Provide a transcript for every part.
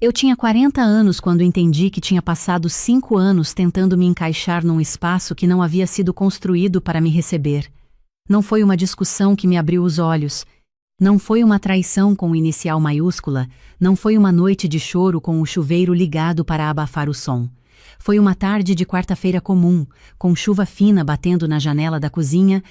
Eu tinha 40 anos quando entendi que tinha passado 5 anos tentando me encaixar num espaço que não havia sido construído para me receber. Não foi uma discussão que me abriu os olhos. Não foi uma traição com inicial maiúscula. Não foi uma noite de choro com o chuveiro ligado para abafar o som. Foi uma tarde de quarta-feira comum, com chuva fina batendo na janela da cozinha,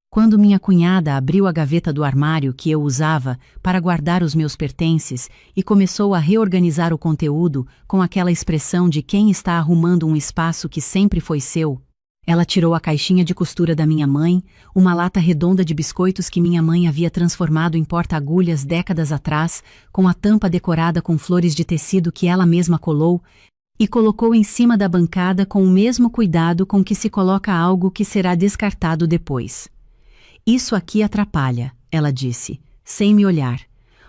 quando minha cunhada abriu a gaveta do armário que eu usava para guardar os meus pertences e começou a reorganizar o conteúdo com aquela expressão de quem está arrumando um espaço que sempre foi seu. Ela tirou a caixinha de costura da minha mãe, uma lata redonda de biscoitos que minha mãe havia transformado em porta-agulhas décadas atrás, com a tampa decorada com flores de tecido que ela mesma colou, e colocou em cima da bancada com o mesmo cuidado com que se coloca algo que será descartado depois. Isso aqui atrapalha, ela disse, sem me olhar.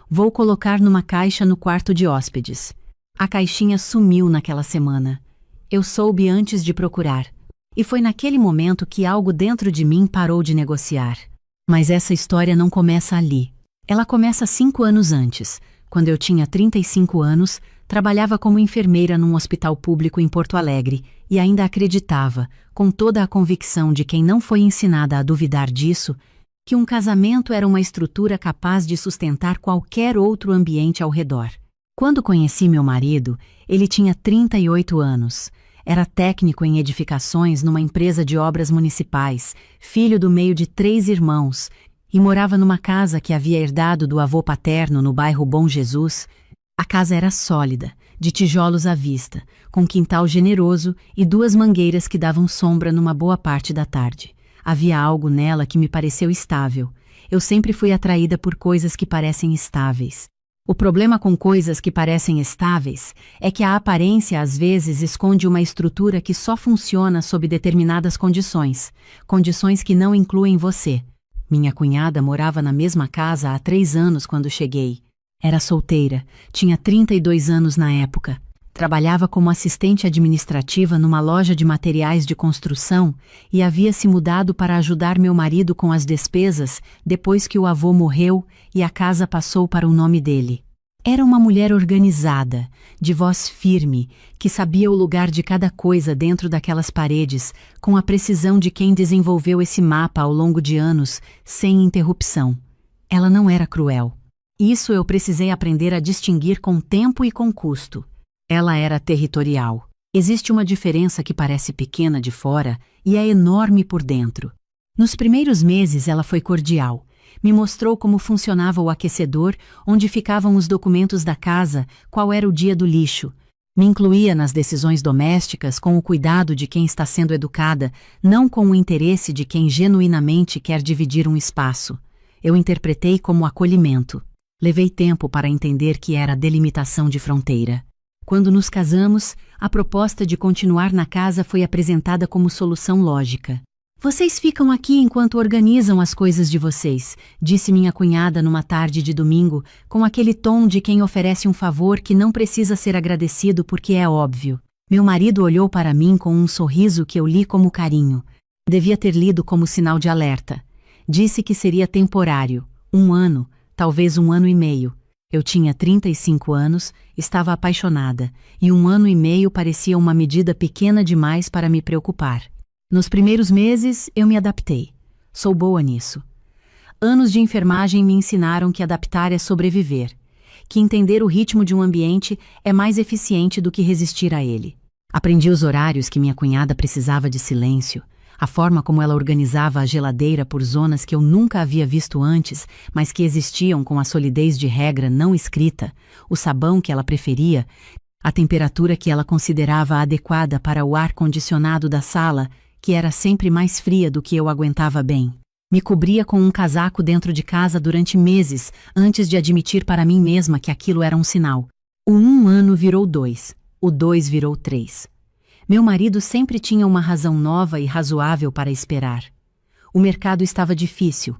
Vou colocar numa caixa no quarto de hóspedes. A caixinha sumiu naquela semana. Eu soube antes de procurar. E foi naquele momento que algo dentro de mim parou de negociar. Mas essa história não começa ali. Ela começa 5 anos antes. Quando eu tinha 35 anos, trabalhava como enfermeira num hospital público em Porto Alegre e ainda acreditava, com toda a convicção de quem não foi ensinada a duvidar disso, que um casamento era uma estrutura capaz de sustentar qualquer outro ambiente ao redor. Quando conheci meu marido, ele tinha 38 anos. Era técnico em edificações numa empresa de obras municipais, filho do meio de 3 irmãos, e morava numa casa que havia herdado do avô paterno no bairro Bom Jesus. A casa era sólida, de tijolos à vista, com quintal generoso e 2 mangueiras que davam sombra numa boa parte da tarde. Havia algo nela que me pareceu estável. Eu sempre fui atraída por coisas que parecem estáveis. O problema com coisas que parecem estáveis é que a aparência às vezes esconde uma estrutura que só funciona sob determinadas condições, condições que não incluem você. Minha cunhada morava na mesma casa há 3 anos quando cheguei. Era solteira, tinha 32 anos na época. Trabalhava como assistente administrativa numa loja de materiais de construção e havia se mudado para ajudar meu marido com as despesas depois que o avô morreu e a casa passou para o nome dele. Era uma mulher organizada, de voz firme, que sabia o lugar de cada coisa dentro daquelas paredes, com a precisão de quem desenvolveu esse mapa ao longo de anos, sem interrupção. Ela não era cruel. Isso eu precisei aprender a distinguir com tempo e com custo. Ela era territorial. Existe uma diferença que parece pequena de fora e é enorme por dentro. Nos primeiros meses ela foi cordial. Me mostrou como funcionava o aquecedor, onde ficavam os documentos da casa, qual era o dia do lixo. Me incluía nas decisões domésticas com o cuidado de quem está sendo educada, não com o interesse de quem genuinamente quer dividir um espaço. Eu interpretei como acolhimento. Levei tempo para entender que era delimitação de fronteira. Quando nos casamos, a proposta de continuar na casa foi apresentada como solução lógica. Vocês ficam aqui enquanto organizam as coisas de vocês, disse minha cunhada numa tarde de domingo, com aquele tom de quem oferece um favor que não precisa ser agradecido porque é óbvio. Meu marido olhou para mim com um sorriso que eu li como carinho. Devia ter lido como sinal de alerta. Disse que seria temporário, 1 ano, talvez 1 ano e meio. Eu tinha 35 anos, estava apaixonada, e 1 ano e meio parecia uma medida pequena demais para me preocupar. Nos primeiros meses, eu me adaptei. Sou boa nisso. Anos de enfermagem me ensinaram que adaptar é sobreviver, que entender o ritmo de um ambiente é mais eficiente do que resistir a ele. Aprendi os horários que minha cunhada precisava de silêncio, a forma como ela organizava a geladeira por zonas que eu nunca havia visto antes, mas que existiam com a solidez de regra não escrita, o sabão que ela preferia, a temperatura que ela considerava adequada para o ar-condicionado da sala, que era sempre mais fria do que eu aguentava bem. Me cobria com um casaco dentro de casa durante meses, antes de admitir para mim mesma que aquilo era um sinal. O 1 ano virou 2, o 2 virou 3. Meu marido sempre tinha uma razão nova e razoável para esperar. O mercado estava difícil.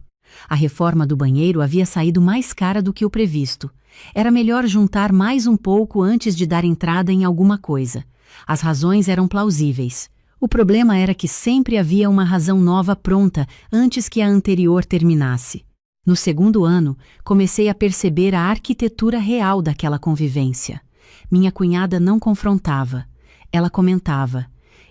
A reforma do banheiro havia saído mais cara do que o previsto. Era melhor juntar mais um pouco antes de dar entrada em alguma coisa. As razões eram plausíveis. O problema era que sempre havia uma razão nova pronta antes que a anterior terminasse. No 2º ano, comecei a perceber a arquitetura real daquela convivência. Minha cunhada não confrontava. Ela comentava: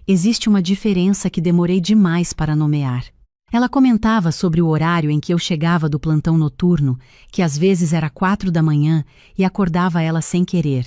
existe uma diferença que demorei demais para nomear. Ela comentava sobre o horário em que eu chegava do plantão noturno, que às vezes era 4 da manhã, e acordava ela sem querer.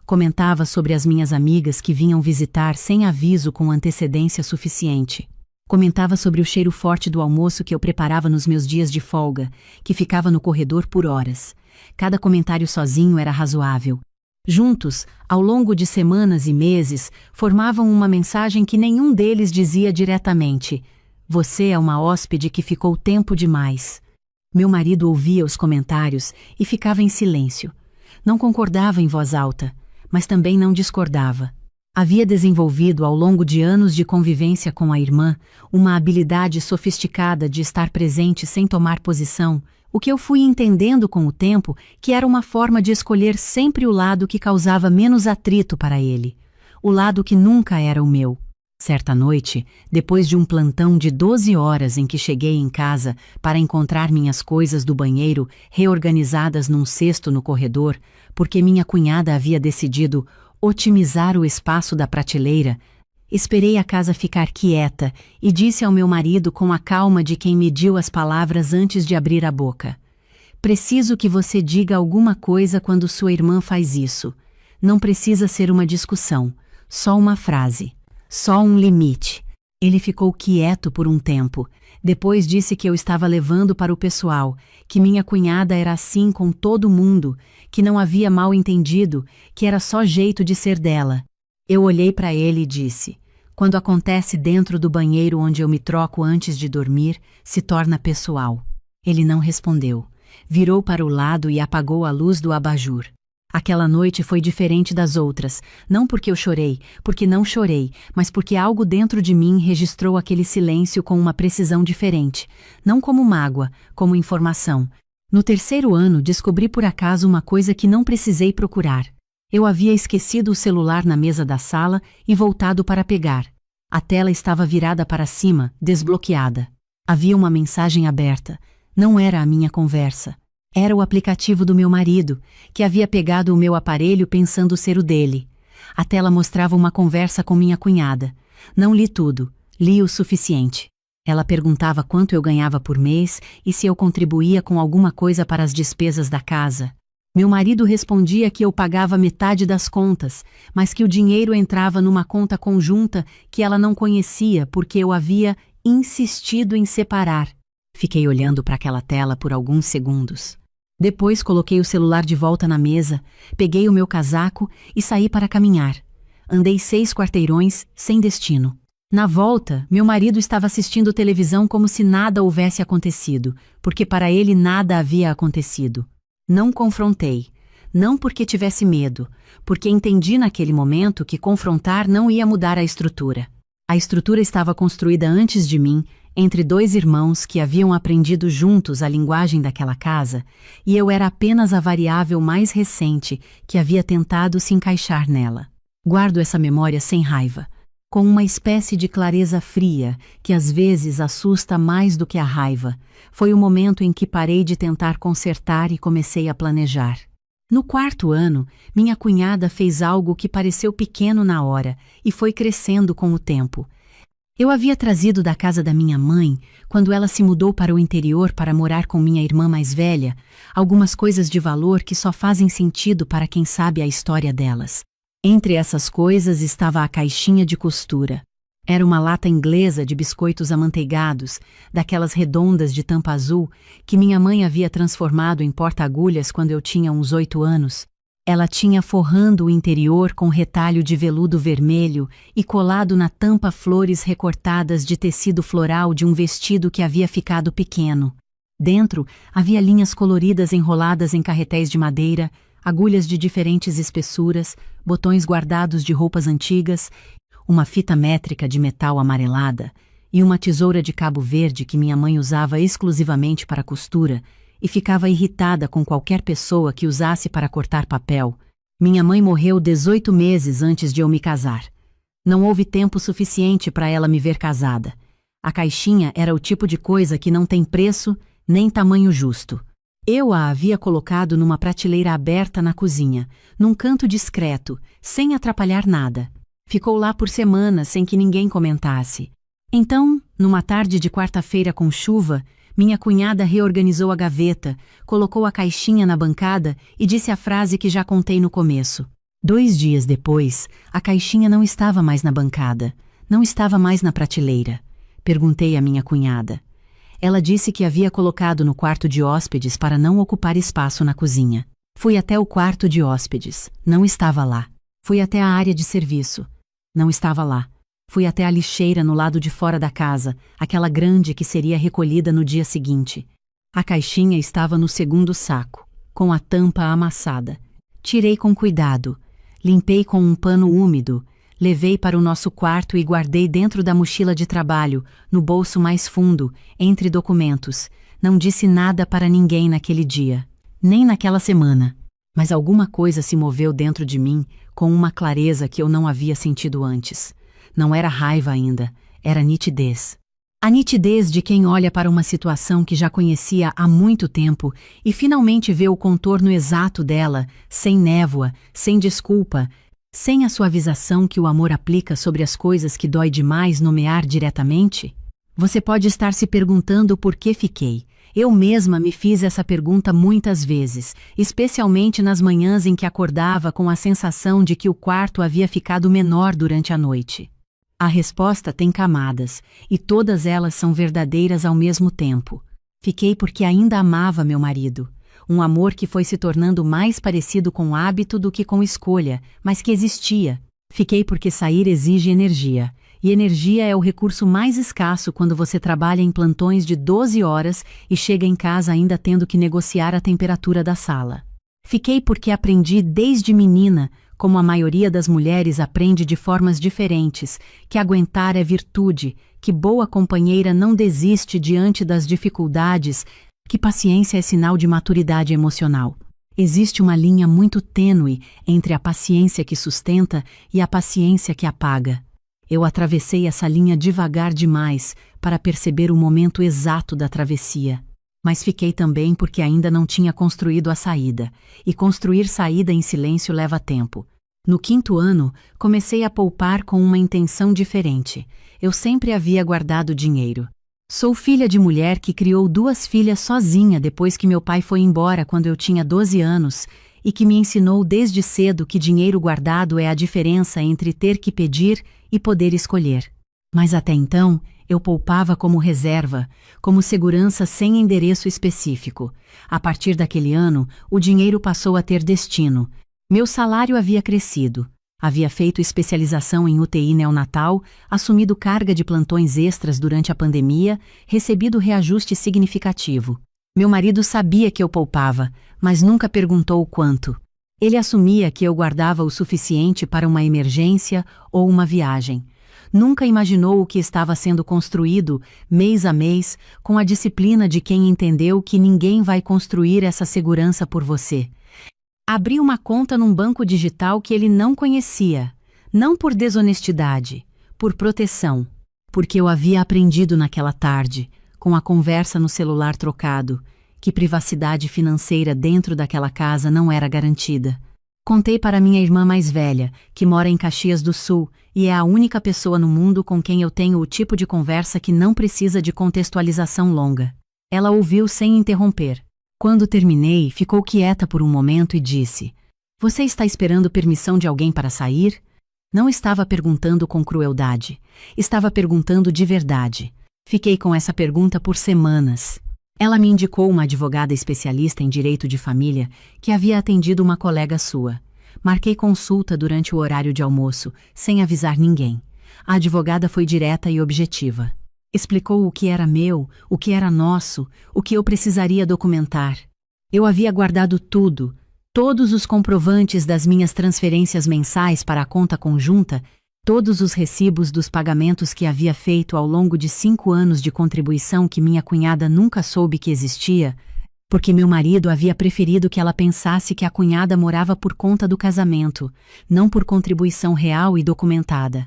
Comentava sobre as minhas amigas que vinham visitar sem aviso com antecedência suficiente. Comentava sobre o cheiro forte do almoço que eu preparava nos meus dias de folga, que ficava no corredor por horas. Cada comentário sozinho era razoável. Juntos, ao longo de semanas e meses, formavam uma mensagem que nenhum deles dizia diretamente: você é uma hóspede que ficou tempo demais. Meu marido ouvia os comentários e ficava em silêncio. Não concordava em voz alta, mas também não discordava. Havia desenvolvido ao longo de anos de convivência com a irmã uma habilidade sofisticada de estar presente sem tomar posição, o que eu fui entendendo com o tempo que era uma forma de escolher sempre o lado que causava menos atrito para ele, o lado que nunca era o meu. Certa noite, depois de um plantão de 12 horas em que cheguei em casa para encontrar minhas coisas do banheiro reorganizadas num cesto no corredor, porque minha cunhada havia decidido otimizar o espaço da prateleira, esperei a casa ficar quieta e disse ao meu marido com a calma de quem mediu as palavras antes de abrir a boca: preciso que você diga alguma coisa quando sua irmã faz isso. Não precisa ser uma discussão, só uma frase. Só um limite. Ele ficou quieto por um tempo. Depois disse que eu estava levando para o pessoal, que minha cunhada era assim com todo mundo, que não havia mal entendido, que era só jeito de ser dela. Eu olhei para ele e disse: quando acontece dentro do banheiro onde eu me troco antes de dormir, se torna pessoal. Ele não respondeu. Virou para o lado e apagou a luz do abajur. Aquela noite foi diferente das outras, não porque eu chorei, porque não chorei, mas porque algo dentro de mim registrou aquele silêncio com uma precisão diferente, não como mágoa, como informação. No terceiro ano, descobri por acaso uma coisa que não precisei procurar. Eu havia esquecido o celular na mesa da sala e voltado para pegar. A tela estava virada para cima, desbloqueada. Havia uma mensagem aberta. Não era a minha conversa. Era o aplicativo do meu marido, que havia pegado o meu aparelho pensando ser o dele. A tela mostrava uma conversa com minha cunhada. Não li tudo, li o suficiente. Ela perguntava quanto eu ganhava por mês e se eu contribuía com alguma coisa para as despesas da casa. Meu marido respondia que eu pagava metade das contas, mas que o dinheiro entrava numa conta conjunta que ela não conhecia porque eu havia insistido em separar. Fiquei olhando para aquela tela por alguns segundos. Depois coloquei o celular de volta na mesa, peguei o meu casaco e saí para caminhar. Andei 6 quarteirões, sem destino. Na volta, meu marido estava assistindo televisão como se nada houvesse acontecido, porque para ele nada havia acontecido. Não confrontei. Não porque tivesse medo, porque entendi naquele momento que confrontar não ia mudar a estrutura. A estrutura estava construída antes de mim, entre 2 irmãos que haviam aprendido juntos a linguagem daquela casa, e eu era apenas a variável mais recente que havia tentado se encaixar nela. Guardo essa memória sem raiva, com uma espécie de clareza fria que às vezes assusta mais do que a raiva. Foi o momento em que parei de tentar consertar e comecei a planejar. No 4º ano, minha cunhada fez algo que pareceu pequeno na hora e foi crescendo com o tempo. Eu havia trazido da casa da minha mãe, quando ela se mudou para o interior para morar com minha irmã mais velha, algumas coisas de valor que só fazem sentido para quem sabe a história delas. Entre essas coisas estava a caixinha de costura. Era uma lata inglesa de biscoitos amanteigados, daquelas redondas de tampa azul, que minha mãe havia transformado em porta-agulhas quando eu tinha uns 8 anos. Ela tinha forrando o interior com retalho de veludo vermelho e colado na tampa flores recortadas de tecido floral de um vestido que havia ficado pequeno. Dentro havia linhas coloridas enroladas em carretéis de madeira, agulhas de diferentes espessuras, botões guardados de roupas antigas, uma fita métrica de metal amarelada e uma tesoura de cabo verde que minha mãe usava exclusivamente para costura, e ficava irritada com qualquer pessoa que usasse para cortar papel. Minha mãe morreu 18 meses antes de eu me casar. Não houve tempo suficiente para ela me ver casada. A caixinha era o tipo de coisa que não tem preço nem tamanho justo. Eu a havia colocado numa prateleira aberta na cozinha, num canto discreto, sem atrapalhar nada. Ficou lá por semanas sem que ninguém comentasse. Então, numa tarde de quarta-feira com chuva, minha cunhada reorganizou a gaveta, colocou a caixinha na bancada e disse a frase que já contei no começo. 2 dias depois, a caixinha não estava mais na bancada, não estava mais na prateleira. Perguntei à minha cunhada. Ela disse que havia colocado no quarto de hóspedes para não ocupar espaço na cozinha. Fui até o quarto de hóspedes, não estava lá. Fui até a área de serviço, não estava lá. Fui até a lixeira no lado de fora da casa, aquela grande que seria recolhida no dia seguinte. A caixinha estava no segundo saco, com a tampa amassada. Tirei com cuidado, limpei com um pano úmido, levei para o nosso quarto e guardei dentro da mochila de trabalho, no bolso mais fundo, entre documentos. Não disse nada para ninguém naquele dia, nem naquela semana. Mas alguma coisa se moveu dentro de mim com uma clareza que eu não havia sentido antes. Não era raiva ainda, era nitidez. A nitidez de quem olha para uma situação que já conhecia há muito tempo e finalmente vê o contorno exato dela, sem névoa, sem desculpa, sem a suavização que o amor aplica sobre as coisas que dói demais nomear diretamente. Você pode estar se perguntando por que fiquei. Eu mesma me fiz essa pergunta muitas vezes, especialmente nas manhãs em que acordava com a sensação de que o quarto havia ficado menor durante a noite. A resposta tem camadas, e todas elas são verdadeiras ao mesmo tempo. Fiquei porque ainda amava meu marido. Um amor que foi se tornando mais parecido com hábito do que com escolha, mas que existia. Fiquei porque sair exige energia. E energia é o recurso mais escasso quando você trabalha em plantões de 12 horas e chega em casa ainda tendo que negociar a temperatura da sala. Fiquei porque aprendi desde menina, como a maioria das mulheres aprende de formas diferentes, que aguentar é virtude, que boa companheira não desiste diante das dificuldades, que paciência é sinal de maturidade emocional. Existe uma linha muito tênue entre a paciência que sustenta e a paciência que apaga. Eu atravessei essa linha devagar demais para perceber o momento exato da travessia. Mas fiquei também porque ainda não tinha construído a saída, e construir saída em silêncio leva tempo. No 5º ano, comecei a poupar com uma intenção diferente. Eu sempre havia guardado dinheiro. Sou filha de mulher que criou 2 filhas sozinha depois que meu pai foi embora quando eu tinha 12 anos, e que me ensinou desde cedo que dinheiro guardado é a diferença entre ter que pedir e poder escolher. Mas até então, eu poupava como reserva, como segurança sem endereço específico. A partir daquele ano, o dinheiro passou a ter destino. Meu salário havia crescido. Havia feito especialização em UTI neonatal, assumido carga de plantões extras durante a pandemia, recebido reajuste significativo. Meu marido sabia que eu poupava, mas nunca perguntou o quanto. Ele assumia que eu guardava o suficiente para uma emergência ou uma viagem. Nunca imaginou o que estava sendo construído, mês a mês, com a disciplina de quem entendeu que ninguém vai construir essa segurança por você. Abri uma conta num banco digital que ele não conhecia, não por desonestidade, por proteção, porque eu havia aprendido naquela tarde, com a conversa no celular trocado, que privacidade financeira dentro daquela casa não era garantida. Contei para minha irmã mais velha, que mora em Caxias do Sul, e é a única pessoa no mundo com quem eu tenho o tipo de conversa que não precisa de contextualização longa. Ela ouviu sem interromper. Quando terminei, ficou quieta por um momento e disse: "Você está esperando permissão de alguém para sair?" Não estava perguntando com crueldade. Estava perguntando de verdade. Fiquei com essa pergunta por semanas. Ela me indicou uma advogada especialista em direito de família que havia atendido uma colega sua. Marquei consulta durante o horário de almoço, sem avisar ninguém. A advogada foi direta e objetiva. Explicou o que era meu, o que era nosso, o que eu precisaria documentar. Eu havia guardado tudo, todos os comprovantes das minhas transferências mensais para a conta conjunta, todos os recibos dos pagamentos que havia feito ao longo de 5 anos de contribuição que minha cunhada nunca soube que existia, porque meu marido havia preferido que ela pensasse que a cunhada morava por conta do casamento, não por contribuição real e documentada.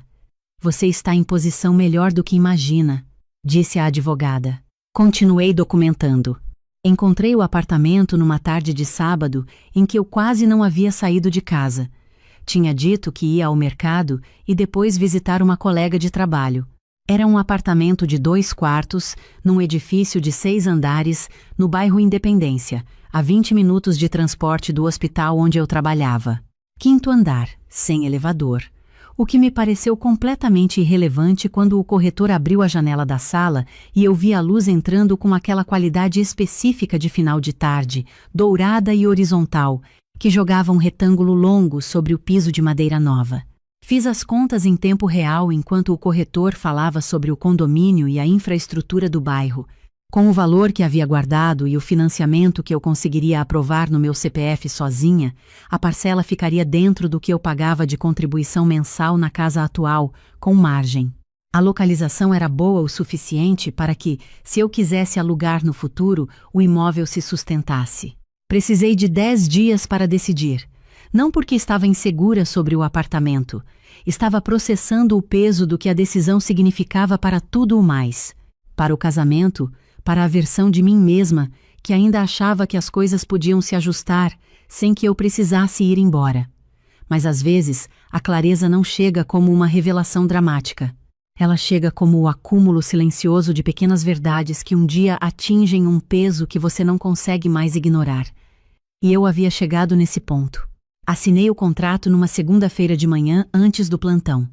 "Você está em posição melhor do que imagina", disse a advogada. Continuei documentando. Encontrei o apartamento numa tarde de sábado em que eu quase não havia saído de casa. Tinha dito que ia ao mercado e depois visitar uma colega de trabalho. Era um apartamento de 2 quartos, num edifício de 6 andares, no bairro Independência, a 20 minutos de transporte do hospital onde eu trabalhava. 5º andar, sem elevador. O que me pareceu completamente irrelevante quando o corretor abriu a janela da sala e eu vi a luz entrando com aquela qualidade específica de final de tarde, dourada e horizontal, que jogava um retângulo longo sobre o piso de madeira nova. Fiz as contas em tempo real enquanto o corretor falava sobre o condomínio e a infraestrutura do bairro. Com o valor que havia guardado e o financiamento que eu conseguiria aprovar no meu CPF sozinha, a parcela ficaria dentro do que eu pagava de contribuição mensal na casa atual, com margem. A localização era boa o suficiente para que, se eu quisesse alugar no futuro, o imóvel se sustentasse. Precisei de 10 dias para decidir. Não porque estava insegura sobre o apartamento. Estava processando o peso do que a decisão significava para tudo o mais. Para o casamento, para a versão de mim mesma, que ainda achava que as coisas podiam se ajustar sem que eu precisasse ir embora. Mas às vezes, a clareza não chega como uma revelação dramática. Ela chega como o acúmulo silencioso de pequenas verdades que um dia atingem um peso que você não consegue mais ignorar. E eu havia chegado nesse ponto. Assinei o contrato numa segunda-feira de manhã antes do plantão.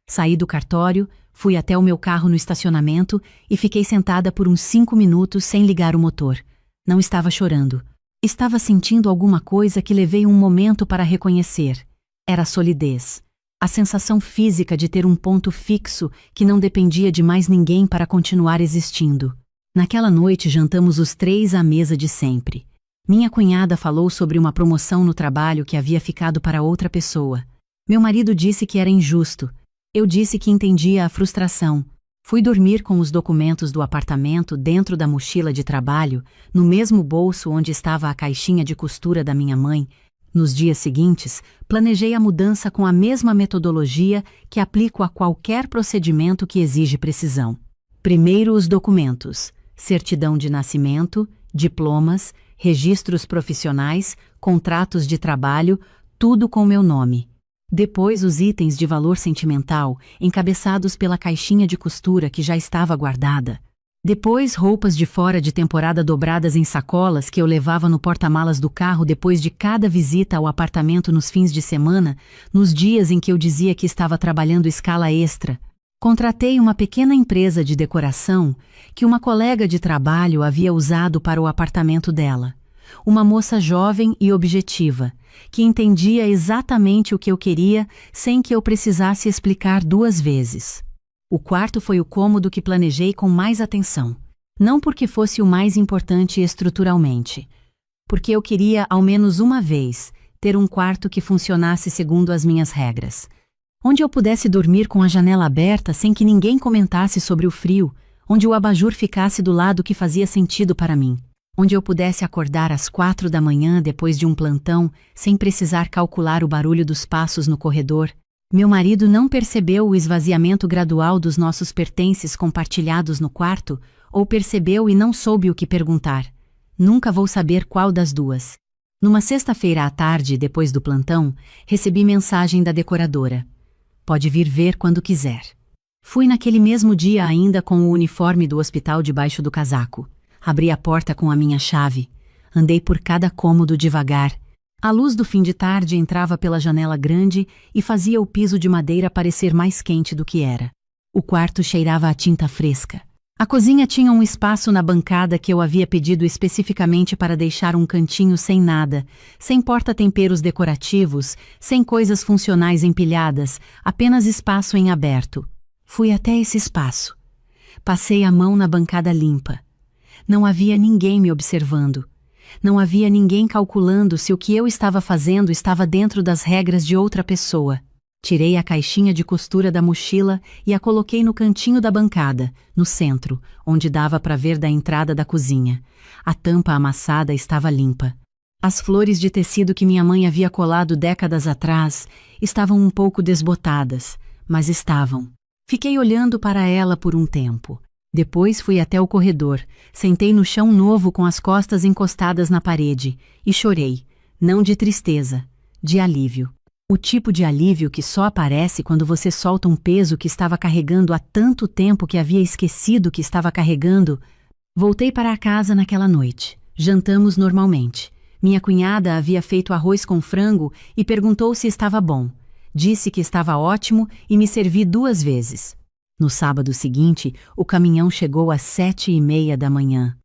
Saí do cartório, fui até o meu carro no estacionamento e fiquei sentada por uns 5 minutos sem ligar o motor. Não estava chorando. Estava sentindo alguma coisa que levei um momento para reconhecer. Era a solidez. A sensação física de ter um ponto fixo que não dependia de mais ninguém para continuar existindo. Naquela noite jantamos os 3 à mesa de sempre. Minha cunhada falou sobre uma promoção no trabalho que havia ficado para outra pessoa. Meu marido disse que era injusto. Eu disse que entendia a frustração. Fui dormir com os documentos do apartamento dentro da mochila de trabalho, no mesmo bolso onde estava a caixinha de costura da minha mãe. Nos dias seguintes, planejei a mudança com a mesma metodologia que aplico a qualquer procedimento que exige precisão. Primeiro os documentos: certidão de nascimento, diplomas, registros profissionais, contratos de trabalho, tudo com meu nome. Depois os itens de valor sentimental, encabeçados pela caixinha de costura que já estava guardada. Depois roupas de fora de temporada dobradas em sacolas que eu levava no porta-malas do carro depois de cada visita ao apartamento nos fins de semana, nos dias em que eu dizia que estava trabalhando escala extra. Contratei uma pequena empresa de decoração que uma colega de trabalho havia usado para o apartamento dela. Uma moça jovem e objetiva, que entendia exatamente o que eu queria sem que eu precisasse explicar 2 vezes. O quarto foi o cômodo que planejei com mais atenção. Não porque fosse o mais importante estruturalmente. Porque eu queria, ao menos uma vez, ter um quarto que funcionasse segundo as minhas regras. Onde eu pudesse dormir com a janela aberta sem que ninguém comentasse sobre o frio, onde o abajur ficasse do lado que fazia sentido para mim. Onde eu pudesse acordar às 4 da manhã depois de um plantão, sem precisar calcular o barulho dos passos no corredor. Meu marido não percebeu o esvaziamento gradual dos nossos pertences compartilhados no quarto, ou percebeu e não soube o que perguntar. Nunca vou saber qual das duas. Numa sexta-feira à tarde, depois do plantão, recebi mensagem da decoradora. Pode vir ver quando quiser. Fui naquele mesmo dia ainda com o uniforme do hospital debaixo do casaco. Abri a porta com a minha chave. Andei por cada cômodo devagar. A luz do fim de tarde entrava pela janela grande e fazia o piso de madeira parecer mais quente do que era. O quarto cheirava a tinta fresca. A cozinha tinha um espaço na bancada que eu havia pedido especificamente para deixar um cantinho sem nada, sem porta-temperos decorativos, sem coisas funcionais empilhadas, apenas espaço em aberto. Fui até esse espaço. Passei a mão na bancada limpa. Não havia ninguém me observando. Não havia ninguém calculando se o que eu estava fazendo estava dentro das regras de outra pessoa. Tirei a caixinha de costura da mochila e a coloquei no cantinho da bancada, no centro, onde dava para ver da entrada da cozinha. A tampa amassada estava limpa. As flores de tecido que minha mãe havia colado décadas atrás estavam um pouco desbotadas, mas estavam. Fiquei olhando para ela por um tempo. Depois fui até o corredor, sentei no chão novo com as costas encostadas na parede e chorei, não de tristeza, de alívio. O tipo de alívio que só aparece quando você solta um peso que estava carregando há tanto tempo que havia esquecido que estava carregando. Voltei para a casa naquela noite. Jantamos normalmente. Minha cunhada havia feito arroz com frango e perguntou se estava bom. Disse que estava ótimo e me servi 2 vezes. No sábado seguinte, o caminhão chegou às 7h30 da manhã.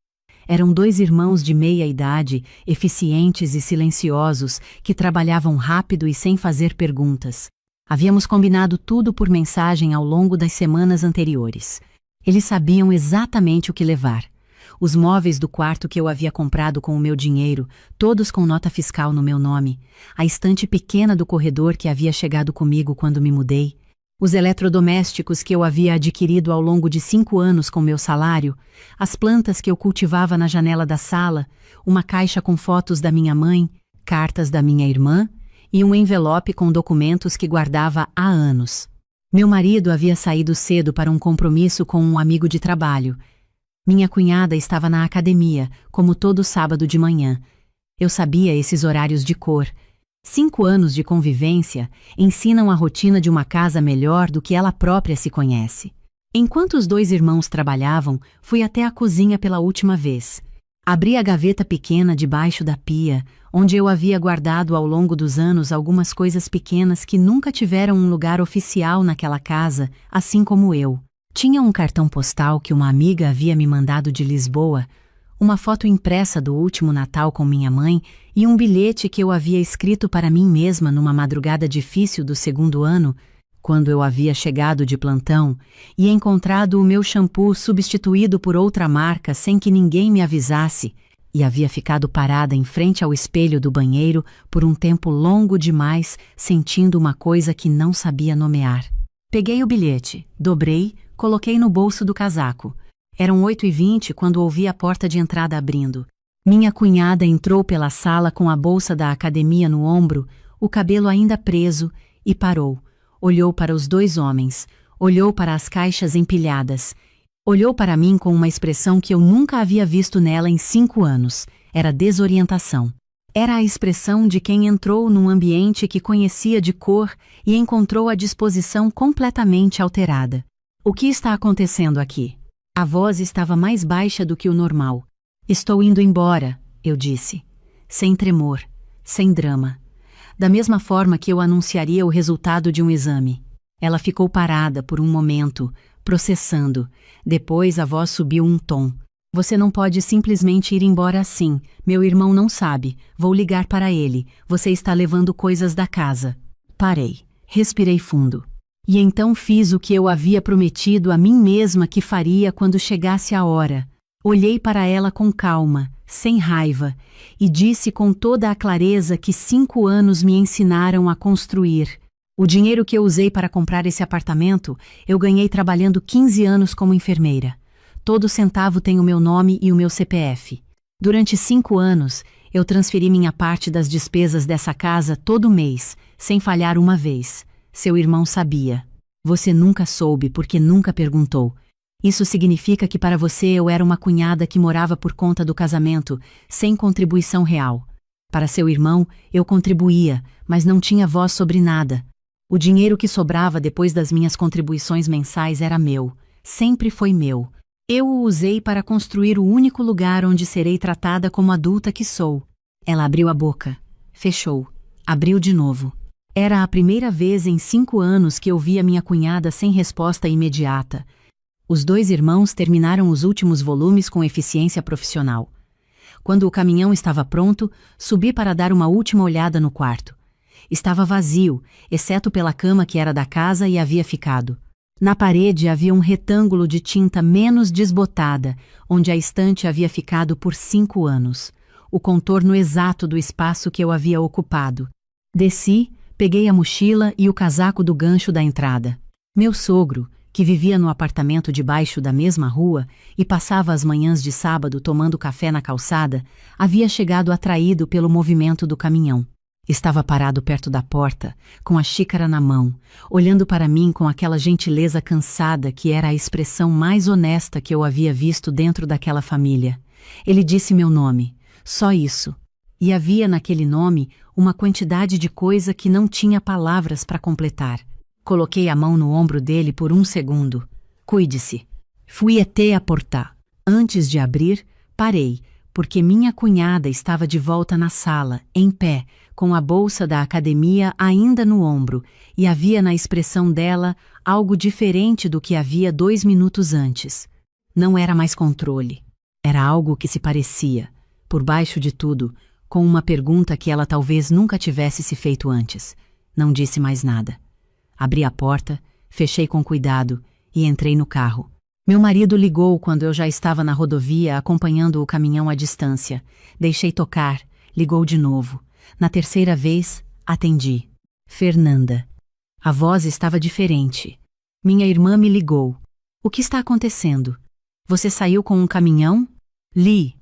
Eram 2 irmãos de meia idade, eficientes e silenciosos, que trabalhavam rápido e sem fazer perguntas. Havíamos combinado tudo por mensagem ao longo das semanas anteriores. Eles sabiam exatamente o que levar. Os móveis do quarto que eu havia comprado com o meu dinheiro, todos com nota fiscal no meu nome, a estante pequena do corredor que havia chegado comigo quando me mudei, os eletrodomésticos que eu havia adquirido ao longo de 5 anos com meu salário, as plantas que eu cultivava na janela da sala, uma caixa com fotos da minha mãe, cartas da minha irmã e um envelope com documentos que guardava há anos. Meu marido havia saído cedo para um compromisso com um amigo de trabalho. Minha cunhada estava na academia, como todo sábado de manhã. Eu sabia esses horários de cor. 5 anos de convivência ensinam a rotina de uma casa melhor do que ela própria se conhece. Enquanto os 2 irmãos trabalhavam, fui até a cozinha pela última vez. Abri a gaveta pequena debaixo da pia, onde eu havia guardado ao longo dos anos algumas coisas pequenas que nunca tiveram um lugar oficial naquela casa, assim como eu. Tinha um cartão postal que uma amiga havia me mandado de Lisboa, uma foto impressa do último Natal com minha mãe e um bilhete que eu havia escrito para mim mesma numa madrugada difícil do 2º ano, quando eu havia chegado de plantão e encontrado o meu shampoo substituído por outra marca sem que ninguém me avisasse, e havia ficado parada em frente ao espelho do banheiro por um tempo longo demais, sentindo uma coisa que não sabia nomear. Peguei o bilhete, dobrei, coloquei no bolso do casaco. Eram 8h20 quando ouvi a porta de entrada abrindo. Minha cunhada entrou pela sala com a bolsa da academia no ombro, o cabelo ainda preso, e parou. Olhou para os 2 homens, olhou para as caixas empilhadas, olhou para mim com uma expressão que eu nunca havia visto nela em 5 anos. Era desorientação. Era a expressão de quem entrou num ambiente que conhecia de cor e encontrou a disposição completamente alterada. O que está acontecendo aqui? A voz estava mais baixa do que o normal. Estou indo embora, eu disse. Sem tremor, sem drama. Da mesma forma que eu anunciaria o resultado de um exame. Ela ficou parada por um momento, processando. Depois a voz subiu um tom. Você não pode simplesmente ir embora assim. Meu irmão não sabe. Vou ligar para ele. Você está levando coisas da casa. Parei. Respirei fundo. E então fiz o que eu havia prometido a mim mesma que faria quando chegasse a hora. Olhei para ela com calma, sem raiva, e disse com toda a clareza que 5 anos me ensinaram a construir. O dinheiro que eu usei para comprar esse apartamento, eu ganhei trabalhando 15 anos como enfermeira. Todo centavo tem o meu nome e o meu CPF. Durante 5 anos, eu transferi minha parte das despesas dessa casa todo mês, sem falhar uma vez. Seu irmão sabia. Você nunca soube porque nunca perguntou. Isso significa que para você eu era uma cunhada que morava por conta do casamento, sem contribuição real. Para seu irmão, eu contribuía, mas não tinha voz sobre nada. O dinheiro que sobrava depois das minhas contribuições mensais era meu. Sempre foi meu. Eu o usei para construir o único lugar onde serei tratada como adulta que sou. Ela abriu a boca. Fechou. Abriu de novo. Era a primeira vez em 5 anos que eu via minha cunhada sem resposta imediata. Os 2 irmãos terminaram os últimos volumes com eficiência profissional. Quando o caminhão estava pronto, subi para dar uma última olhada no quarto. Estava vazio, exceto pela cama que era da casa e havia ficado. Na parede havia um retângulo de tinta menos desbotada, onde a estante havia ficado por 5 anos. O contorno exato do espaço que eu havia ocupado. Desci, peguei a mochila e o casaco do gancho da entrada. Meu sogro, que vivia no apartamento debaixo da mesma rua e passava as manhãs de sábado tomando café na calçada, havia chegado atraído pelo movimento do caminhão. Estava parado perto da porta, com a xícara na mão, olhando para mim com aquela gentileza cansada que era a expressão mais honesta que eu havia visto dentro daquela família. Ele disse meu nome, só isso. E havia naquele nome uma quantidade de coisa que não tinha palavras para completar. Coloquei a mão no ombro dele por um segundo. Cuide-se. Fui até a porta. Antes de abrir, parei, porque minha cunhada estava de volta na sala, em pé, com a bolsa da academia ainda no ombro, e havia na expressão dela algo diferente do que havia 2 minutos antes. Não era mais controle. Era algo que se parecia, por baixo de tudo, com uma pergunta que ela talvez nunca tivesse se feito antes. Não disse mais nada. Abri a porta, fechei com cuidado e entrei no carro. Meu marido ligou quando eu já estava na rodovia acompanhando o caminhão à distância. Deixei tocar, ligou de novo. Na terceira vez, atendi. Fernanda. A voz estava diferente. Minha irmã me ligou. O que está acontecendo? Você saiu com um caminhão? Li.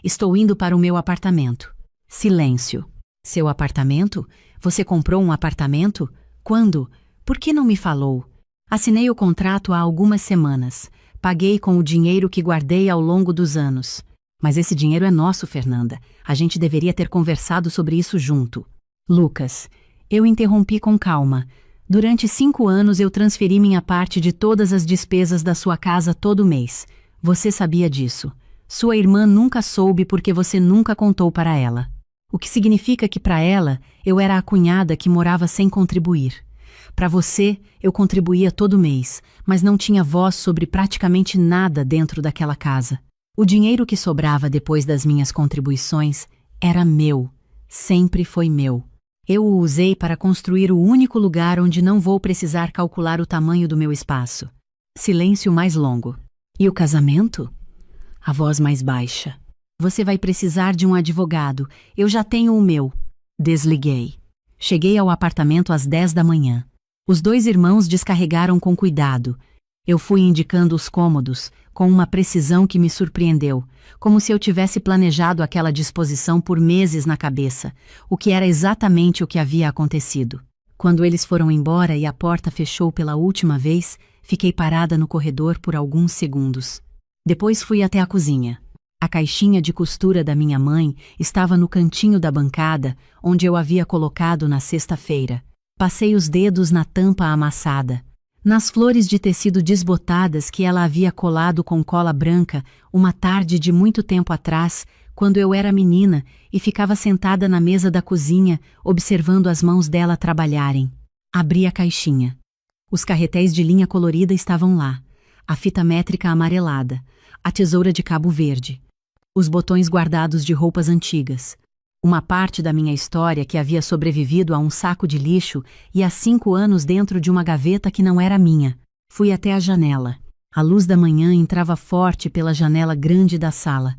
Estou indo para o meu apartamento. Silêncio. Seu apartamento? Você comprou um apartamento? Quando? Por que não me falou? Assinei o contrato há algumas semanas. Paguei com o dinheiro que guardei ao longo dos anos. Mas esse dinheiro é nosso, Fernanda. A gente deveria ter conversado sobre isso junto. Lucas, eu interrompi com calma. Durante 5 anos eu transferi minha parte de todas as despesas da sua casa todo mês. Você sabia disso. Sua irmã nunca soube porque você nunca contou para ela. O que significa que para ela, eu era a cunhada que morava sem contribuir. Para você, eu contribuía todo mês, mas não tinha voz sobre praticamente nada dentro daquela casa. O dinheiro que sobrava depois das minhas contribuições era meu. Sempre foi meu. Eu o usei para construir o único lugar onde não vou precisar calcular o tamanho do meu espaço. Silêncio mais longo. E o casamento? A voz mais baixa. Você vai precisar de um advogado. Eu já tenho o meu. Desliguei. Cheguei ao apartamento às 10 da manhã. Os 2 irmãos descarregaram com cuidado. Eu fui indicando os cômodos, com uma precisão que me surpreendeu, como se eu tivesse planejado aquela disposição por meses na cabeça, o que era exatamente o que havia acontecido. Quando eles foram embora e a porta fechou pela última vez, fiquei parada no corredor por alguns segundos. Depois fui até a cozinha. A caixinha de costura da minha mãe estava no cantinho da bancada, onde eu havia colocado na sexta-feira. Passei os dedos na tampa amassada. Nas flores de tecido desbotadas que ela havia colado com cola branca uma tarde de muito tempo atrás, quando eu era menina e ficava sentada na mesa da cozinha, observando as mãos dela trabalharem. Abri a caixinha. Os carretéis de linha colorida estavam lá, a fita métrica amarelada, a tesoura de cabo verde, os botões guardados de roupas antigas, uma parte da minha história que havia sobrevivido a um saco de lixo e há 5 anos dentro de uma gaveta que não era minha. Fui até a janela. A luz da manhã entrava forte pela janela grande da sala.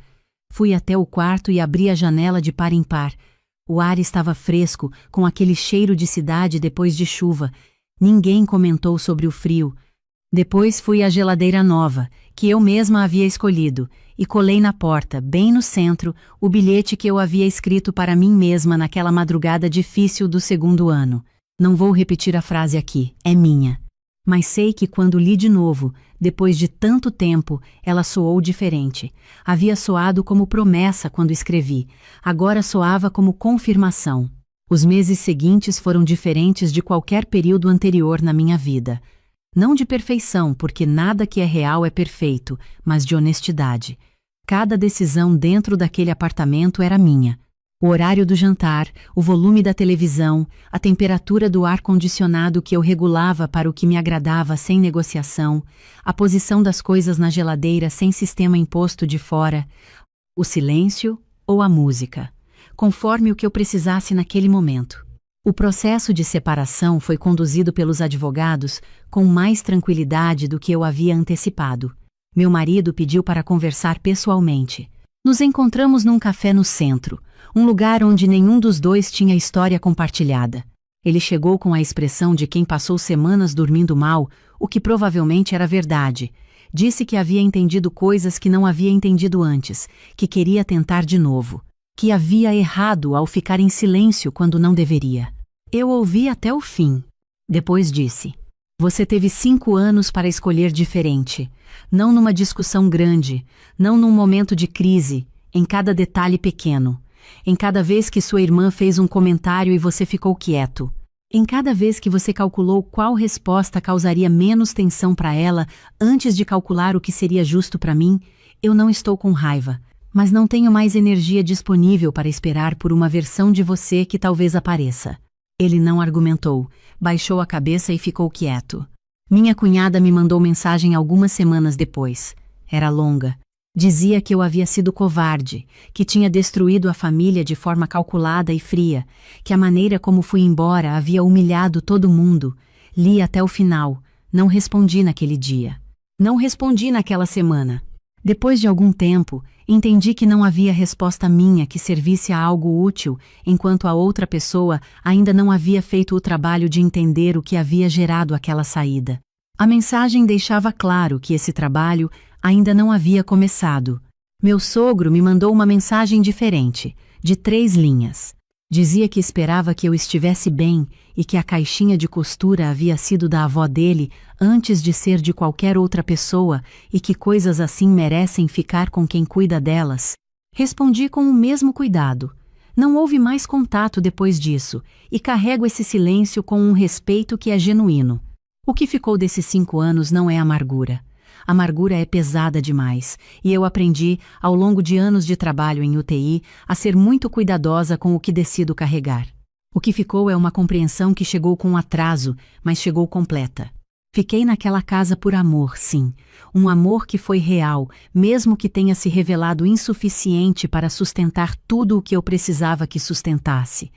Fui até o quarto e abri a janela de par em par. O ar estava fresco, com aquele cheiro de cidade depois de chuva. Ninguém comentou sobre o frio. Depois fui à geladeira nova, que eu mesma havia escolhido, e colei na porta, bem no centro, o bilhete que eu havia escrito para mim mesma naquela madrugada difícil do 2º ano. Não vou repetir a frase aqui, é minha. Mas sei que quando li de novo, depois de tanto tempo, ela soou diferente. Havia soado como promessa quando escrevi, agora soava como confirmação. Os meses seguintes foram diferentes de qualquer período anterior na minha vida. Não de perfeição, porque nada que é real é perfeito, mas de honestidade. Cada decisão dentro daquele apartamento era minha. O horário do jantar, o volume da televisão, a temperatura do ar-condicionado que eu regulava para o que me agradava sem negociação, a posição das coisas na geladeira sem sistema imposto de fora, o silêncio ou a música, conforme o que eu precisasse naquele momento. O processo de separação foi conduzido pelos advogados com mais tranquilidade do que eu havia antecipado. Meu marido pediu para conversar pessoalmente. Nos encontramos num café no centro, um lugar onde nenhum dos dois tinha história compartilhada. Ele chegou com a expressão de quem passou semanas dormindo mal, o que provavelmente era verdade. Disse que havia entendido coisas que não havia entendido antes, que queria tentar de novo, que havia errado ao ficar em silêncio quando não deveria. Eu ouvi até o fim. Depois disse: você teve 5 anos para escolher diferente, não numa discussão grande, não num momento de crise, em cada detalhe pequeno, em cada vez que sua irmã fez um comentário e você ficou quieto, em cada vez que você calculou qual resposta causaria menos tensão para ela antes de calcular o que seria justo para mim. Eu não estou com raiva, mas não tenho mais energia disponível para esperar por uma versão de você que talvez apareça. Ele não argumentou, baixou a cabeça e ficou quieto. Minha cunhada me mandou mensagem algumas semanas depois. Era longa. Dizia que eu havia sido covarde, que tinha destruído a família de forma calculada e fria, que a maneira como fui embora havia humilhado todo mundo. Li até o final. Não respondi naquele dia. Não respondi naquela semana. Depois de algum tempo, entendi que não havia resposta minha que servisse a algo útil, enquanto a outra pessoa ainda não havia feito o trabalho de entender o que havia gerado aquela saída. A mensagem deixava claro que esse trabalho ainda não havia começado. Meu sogro me mandou uma mensagem diferente, de 3 linhas. Dizia que esperava que eu estivesse bem e que a caixinha de costura havia sido da avó dele antes de ser de qualquer outra pessoa e que coisas assim merecem ficar com quem cuida delas. Respondi com o mesmo cuidado. Não houve mais contato depois disso e carrego esse silêncio com um respeito que é genuíno. O que ficou desses 5 anos não é amargura. Amargura é pesada demais, e eu aprendi, ao longo de anos de trabalho em UTI, a ser muito cuidadosa com o que decido carregar. O que ficou é uma compreensão que chegou com atraso, mas chegou completa. Fiquei naquela casa por amor, sim. Um amor que foi real, mesmo que tenha se revelado insuficiente para sustentar tudo o que eu precisava que sustentasse.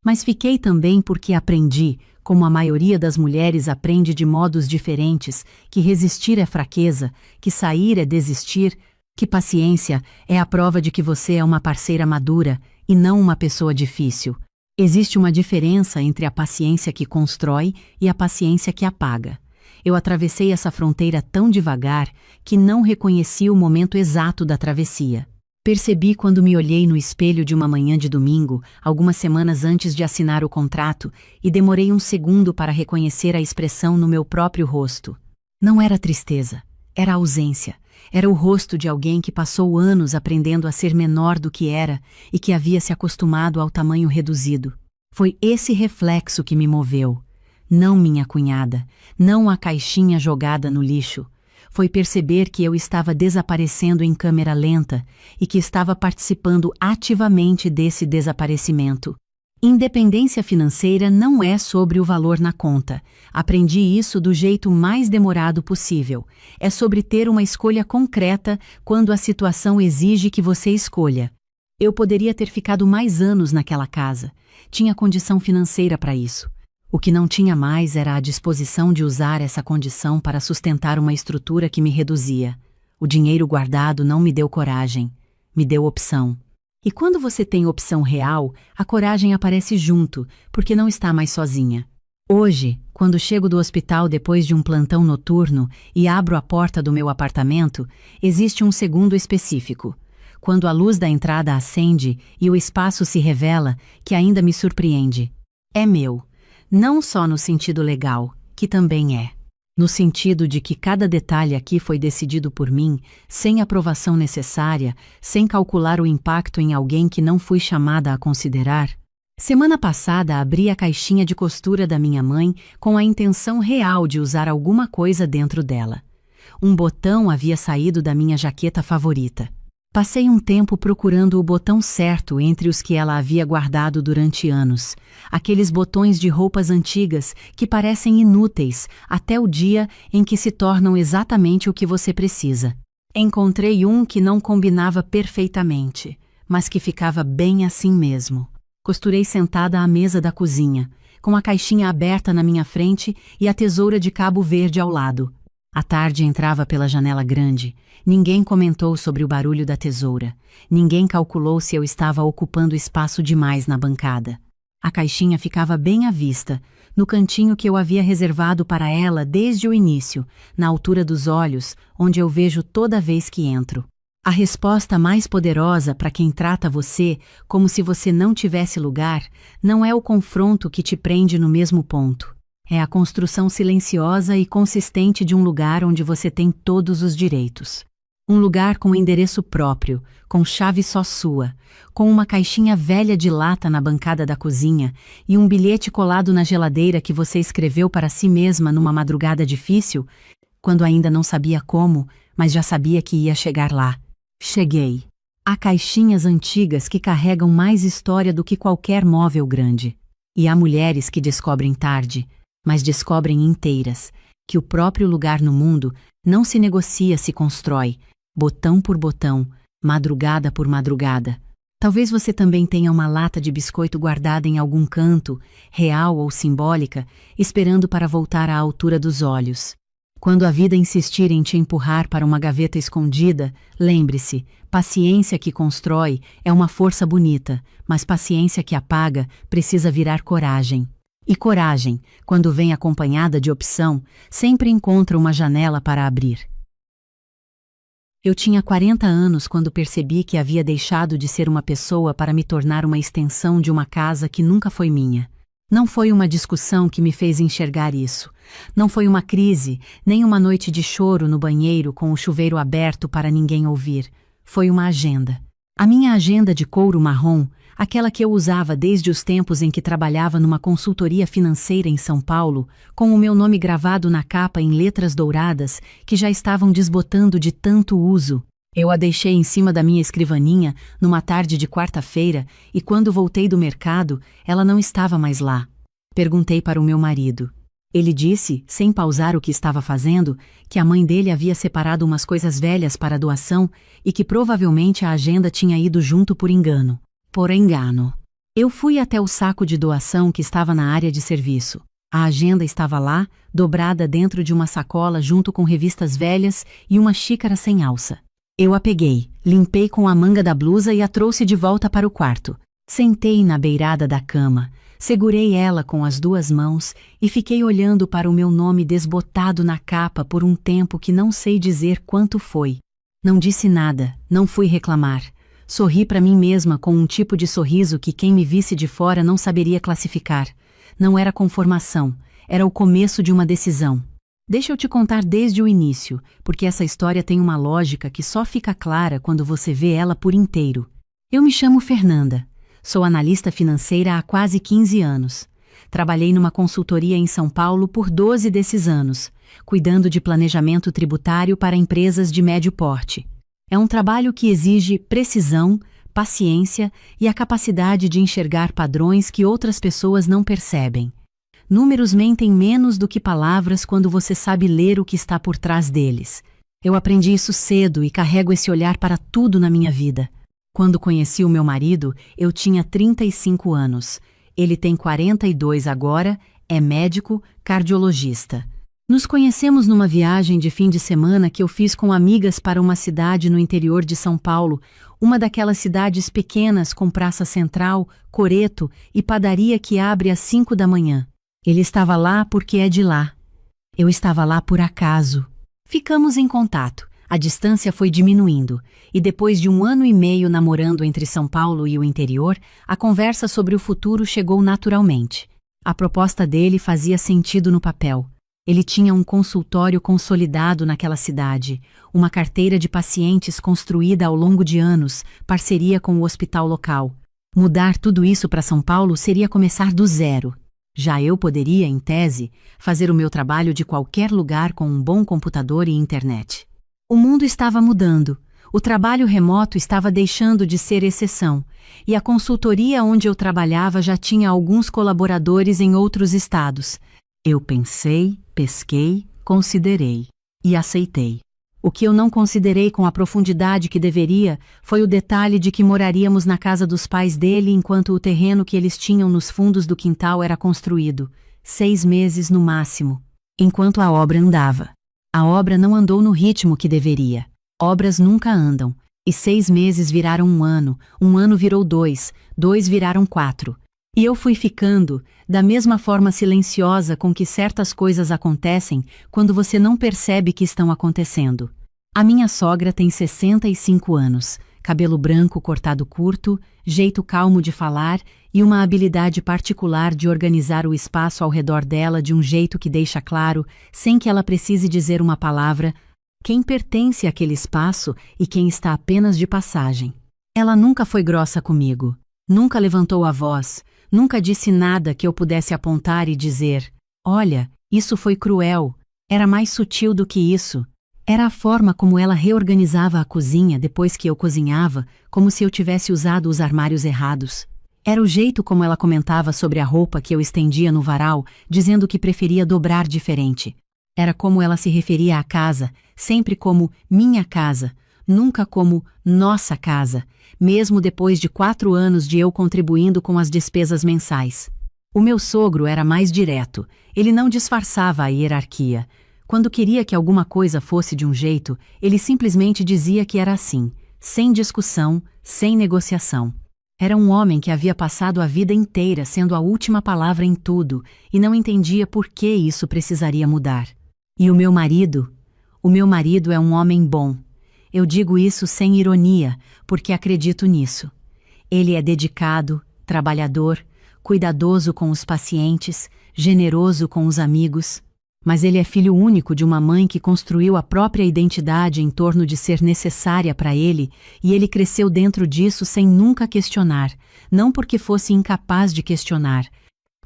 Mas fiquei também porque aprendi, como a maioria das mulheres aprende de modos diferentes, que resistir é fraqueza, que sair é desistir, que paciência é a prova de que você é uma parceira madura e não uma pessoa difícil. Existe uma diferença entre a paciência que constrói e a paciência que apaga. Eu atravessei essa fronteira tão devagar que não reconheci o momento exato da travessia. Percebi quando me olhei no espelho de uma manhã de domingo, algumas semanas antes de assinar o contrato, e demorei um segundo para reconhecer a expressão no meu próprio rosto. Não era tristeza, era ausência. Era o rosto de alguém que passou anos aprendendo a ser menor do que era e que havia se acostumado ao tamanho reduzido. Foi esse reflexo que me moveu. Não minha cunhada, não a caixinha jogada no lixo. Foi perceber que eu estava desaparecendo em câmera lenta e que estava participando ativamente desse desaparecimento. Independência financeira não é sobre o valor na conta. Aprendi isso do jeito mais demorado possível. É sobre ter uma escolha concreta quando a situação exige que você escolha. Eu poderia ter ficado mais anos naquela casa. Tinha condição financeira para isso. O que não tinha mais era a disposição de usar essa condição para sustentar uma estrutura que me reduzia. O dinheiro guardado não me deu coragem, me deu opção. E quando você tem opção real, a coragem aparece junto, porque não está mais sozinha. Hoje, quando chego do hospital depois de um plantão noturno e abro a porta do meu apartamento, existe um segundo específico. Quando a luz da entrada acende e o espaço se revela, que ainda me surpreende. É meu. Não só no sentido legal, que também é. No sentido de que cada detalhe aqui foi decidido por mim, sem aprovação necessária, sem calcular o impacto em alguém que não fui chamada a considerar. Semana passada abri a caixinha de costura da minha mãe com a intenção real de usar alguma coisa dentro dela. Um botão havia saído da minha jaqueta favorita. Passei um tempo procurando o botão certo entre os que ela havia guardado durante anos. Aqueles botões de roupas antigas que parecem inúteis até o dia em que se tornam exatamente o que você precisa. Encontrei um que não combinava perfeitamente, mas que ficava bem assim mesmo. Costurei sentada à mesa da cozinha, com a caixinha aberta na minha frente e a tesoura de cabo verde ao lado. A tarde entrava pela janela grande. Ninguém comentou sobre o barulho da tesoura. Ninguém calculou se eu estava ocupando espaço demais na bancada. A caixinha ficava bem à vista, no cantinho que eu havia reservado para ela desde o início, na altura dos olhos, onde eu vejo toda vez que entro. A resposta mais poderosa para quem trata você como se você não tivesse lugar não é o confronto que te prende no mesmo ponto. É a construção silenciosa e consistente de um lugar onde você tem todos os direitos. Um lugar com endereço próprio, com chave só sua, com uma caixinha velha de lata na bancada da cozinha e um bilhete colado na geladeira que você escreveu para si mesma numa madrugada difícil, quando ainda não sabia como, mas já sabia que ia chegar lá. Cheguei. Há caixinhas antigas que carregam mais história do que qualquer móvel grande. E há mulheres que descobrem tarde, mas descobrem inteiras, que o próprio lugar no mundo não se negocia, se constrói, botão por botão, madrugada por madrugada. Talvez você também tenha uma lata de biscoito guardada em algum canto, real ou simbólica, esperando para voltar à altura dos olhos. Quando a vida insistir em te empurrar para uma gaveta escondida, lembre-se, paciência que constrói é uma força bonita, mas paciência que apaga precisa virar coragem. E coragem, quando vem acompanhada de opção, sempre encontra uma janela para abrir. Eu tinha 40 anos quando percebi que havia deixado de ser uma pessoa para me tornar uma extensão de uma casa que nunca foi minha. Não foi uma discussão que me fez enxergar isso. Não foi uma crise, nem uma noite de choro no banheiro com o chuveiro aberto para ninguém ouvir. Foi uma agenda. A minha agenda de couro marrom, aquela que eu usava desde os tempos em que trabalhava numa consultoria financeira em São Paulo, com o meu nome gravado na capa em letras douradas que já estavam desbotando de tanto uso. Eu a deixei em cima da minha escrivaninha numa tarde de quarta-feira e quando voltei do mercado, ela não estava mais lá. Perguntei para o meu marido. Ele disse, sem pausar o que estava fazendo, que a mãe dele havia separado umas coisas velhas para doação e que provavelmente a agenda tinha ido junto por engano. Por engano. Eu fui até o saco de doação que estava na área de serviço. A agenda estava lá, dobrada dentro de uma sacola junto com revistas velhas e uma xícara sem alça. Eu a peguei, limpei com a manga da blusa e a trouxe de volta para o quarto. Sentei na beirada da cama, segurei ela com as duas mãos e fiquei olhando para o meu nome desbotado na capa por um tempo que não sei dizer quanto foi. Não disse nada, não fui reclamar. Sorri para mim mesma com um tipo de sorriso que quem me visse de fora não saberia classificar. Não era conformação, era o começo de uma decisão. Deixa eu te contar desde o início, porque essa história tem uma lógica que só fica clara quando você vê ela por inteiro. Eu me chamo Fernanda. Sou analista financeira há quase 15 anos. Trabalhei numa consultoria em São Paulo por 12 desses anos, cuidando de planejamento tributário para empresas de médio porte. É um trabalho que exige precisão, paciência e a capacidade de enxergar padrões que outras pessoas não percebem. Números mentem menos do que palavras quando você sabe ler o que está por trás deles. Eu aprendi isso cedo e carrego esse olhar para tudo na minha vida. Quando conheci o meu marido, eu tinha 35 anos. Ele tem 42 agora, é médico, cardiologista. Nos conhecemos numa viagem de fim de semana que eu fiz com amigas para uma cidade no interior de São Paulo, uma daquelas cidades pequenas com praça central, coreto e padaria que abre às 5 da manhã. Ele estava lá porque é de lá. Eu estava lá por acaso. Ficamos em contato. A distância foi diminuindo, e depois de 1 ano e meio namorando entre São Paulo e o interior, a conversa sobre o futuro chegou naturalmente. A proposta dele fazia sentido no papel. Ele tinha um consultório consolidado naquela cidade, uma carteira de pacientes construída ao longo de anos, parceria com o hospital local. Mudar tudo isso para São Paulo seria começar do zero. Já eu poderia, em tese, fazer o meu trabalho de qualquer lugar com um bom computador e internet. O mundo estava mudando, o trabalho remoto estava deixando de ser exceção, e a consultoria onde eu trabalhava já tinha alguns colaboradores em outros estados. Eu pensei, pesquei, considerei e aceitei. O que eu não considerei com a profundidade que deveria foi o detalhe de que moraríamos na casa dos pais dele enquanto o terreno que eles tinham nos fundos do quintal era construído, 6 meses no máximo, enquanto a obra andava. A obra não andou no ritmo que deveria. Obras nunca andam, e 6 meses viraram 1 ano, 1 ano virou 2, 2 viraram 4. E eu fui ficando, da mesma forma silenciosa com que certas coisas acontecem quando você não percebe que estão acontecendo. A minha sogra tem 65 anos, cabelo branco cortado curto, jeito calmo de falar e uma habilidade particular de organizar o espaço ao redor dela de um jeito que deixa claro, sem que ela precise dizer uma palavra, quem pertence àquele espaço e quem está apenas de passagem. Ela nunca foi grossa comigo, nunca levantou a voz, nunca disse nada que eu pudesse apontar e dizer: olha, isso foi cruel. Era mais sutil do que isso. Era a forma como ela reorganizava a cozinha depois que eu cozinhava, como se eu tivesse usado os armários errados. Era o jeito como ela comentava sobre a roupa que eu estendia no varal, dizendo que preferia dobrar diferente. Era como ela se referia à casa, sempre como minha casa, nunca como nossa casa, mesmo depois de 4 anos de eu contribuindo com as despesas mensais. O meu sogro era mais direto, ele não disfarçava a hierarquia. Quando queria que alguma coisa fosse de um jeito, ele simplesmente dizia que era assim, sem discussão, sem negociação. Era um homem que havia passado a vida inteira sendo a última palavra em tudo e não entendia por que isso precisaria mudar. E o meu marido? O meu marido é um homem bom. Eu digo isso sem ironia, porque acredito nisso. Ele é dedicado, trabalhador, cuidadoso com os pacientes, generoso com os amigos. Mas ele é filho único de uma mãe que construiu a própria identidade em torno de ser necessária para ele, e ele cresceu dentro disso sem nunca questionar, não porque fosse incapaz de questionar,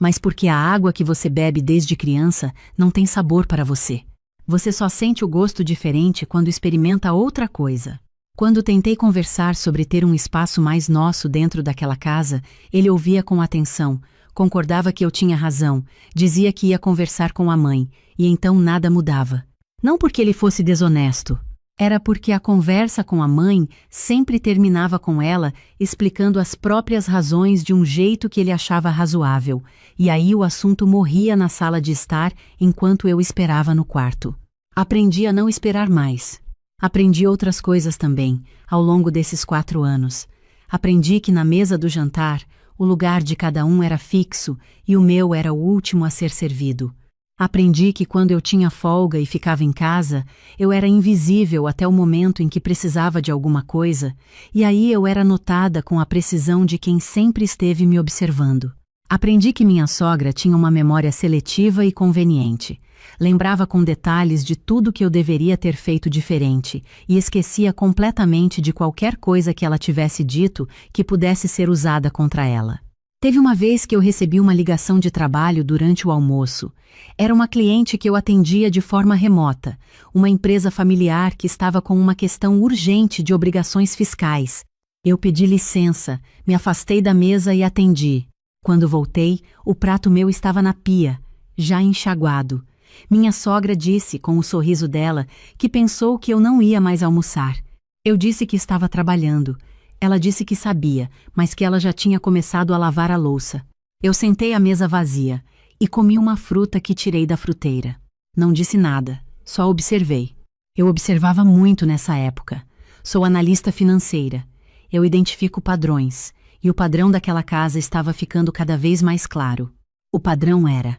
mas porque a água que você bebe desde criança não tem sabor para você. Você só sente o gosto diferente quando experimenta outra coisa. Quando tentei conversar sobre ter um espaço mais nosso dentro daquela casa, ele ouvia com atenção, concordava que eu tinha razão, dizia que ia conversar com a mãe, e então nada mudava. Não porque ele fosse desonesto, era porque a conversa com a mãe sempre terminava com ela explicando as próprias razões de um jeito que ele achava razoável, e aí o assunto morria na sala de estar enquanto eu esperava no quarto. Aprendi a não esperar mais. Aprendi outras coisas também, ao longo desses 4 anos. Aprendi que na mesa do jantar, o lugar de cada um era fixo e o meu era o último a ser servido. Aprendi que quando eu tinha folga e ficava em casa, eu era invisível até o momento em que precisava de alguma coisa, e aí eu era notada com a precisão de quem sempre esteve me observando. Aprendi que minha sogra tinha uma memória seletiva e conveniente. Lembrava com detalhes de tudo que eu deveria ter feito diferente e esquecia completamente de qualquer coisa que ela tivesse dito que pudesse ser usada contra ela. Teve uma vez que eu recebi uma ligação de trabalho durante o almoço. Era uma cliente que eu atendia de forma remota, uma empresa familiar que estava com uma questão urgente de obrigações fiscais. Eu pedi licença, me afastei da mesa e atendi. Quando voltei, o prato meu estava na pia, já enxaguado. Minha sogra disse, com o sorriso dela, que pensou que eu não ia mais almoçar. Eu disse que estava trabalhando. Ela disse que sabia, mas que ela já tinha começado a lavar a louça. Eu sentei à mesa vazia e comi uma fruta que tirei da fruteira. Não disse nada, só observei. Eu observava muito nessa época. Sou analista financeira. Eu identifico padrões, e o padrão daquela casa estava ficando cada vez mais claro. O padrão era: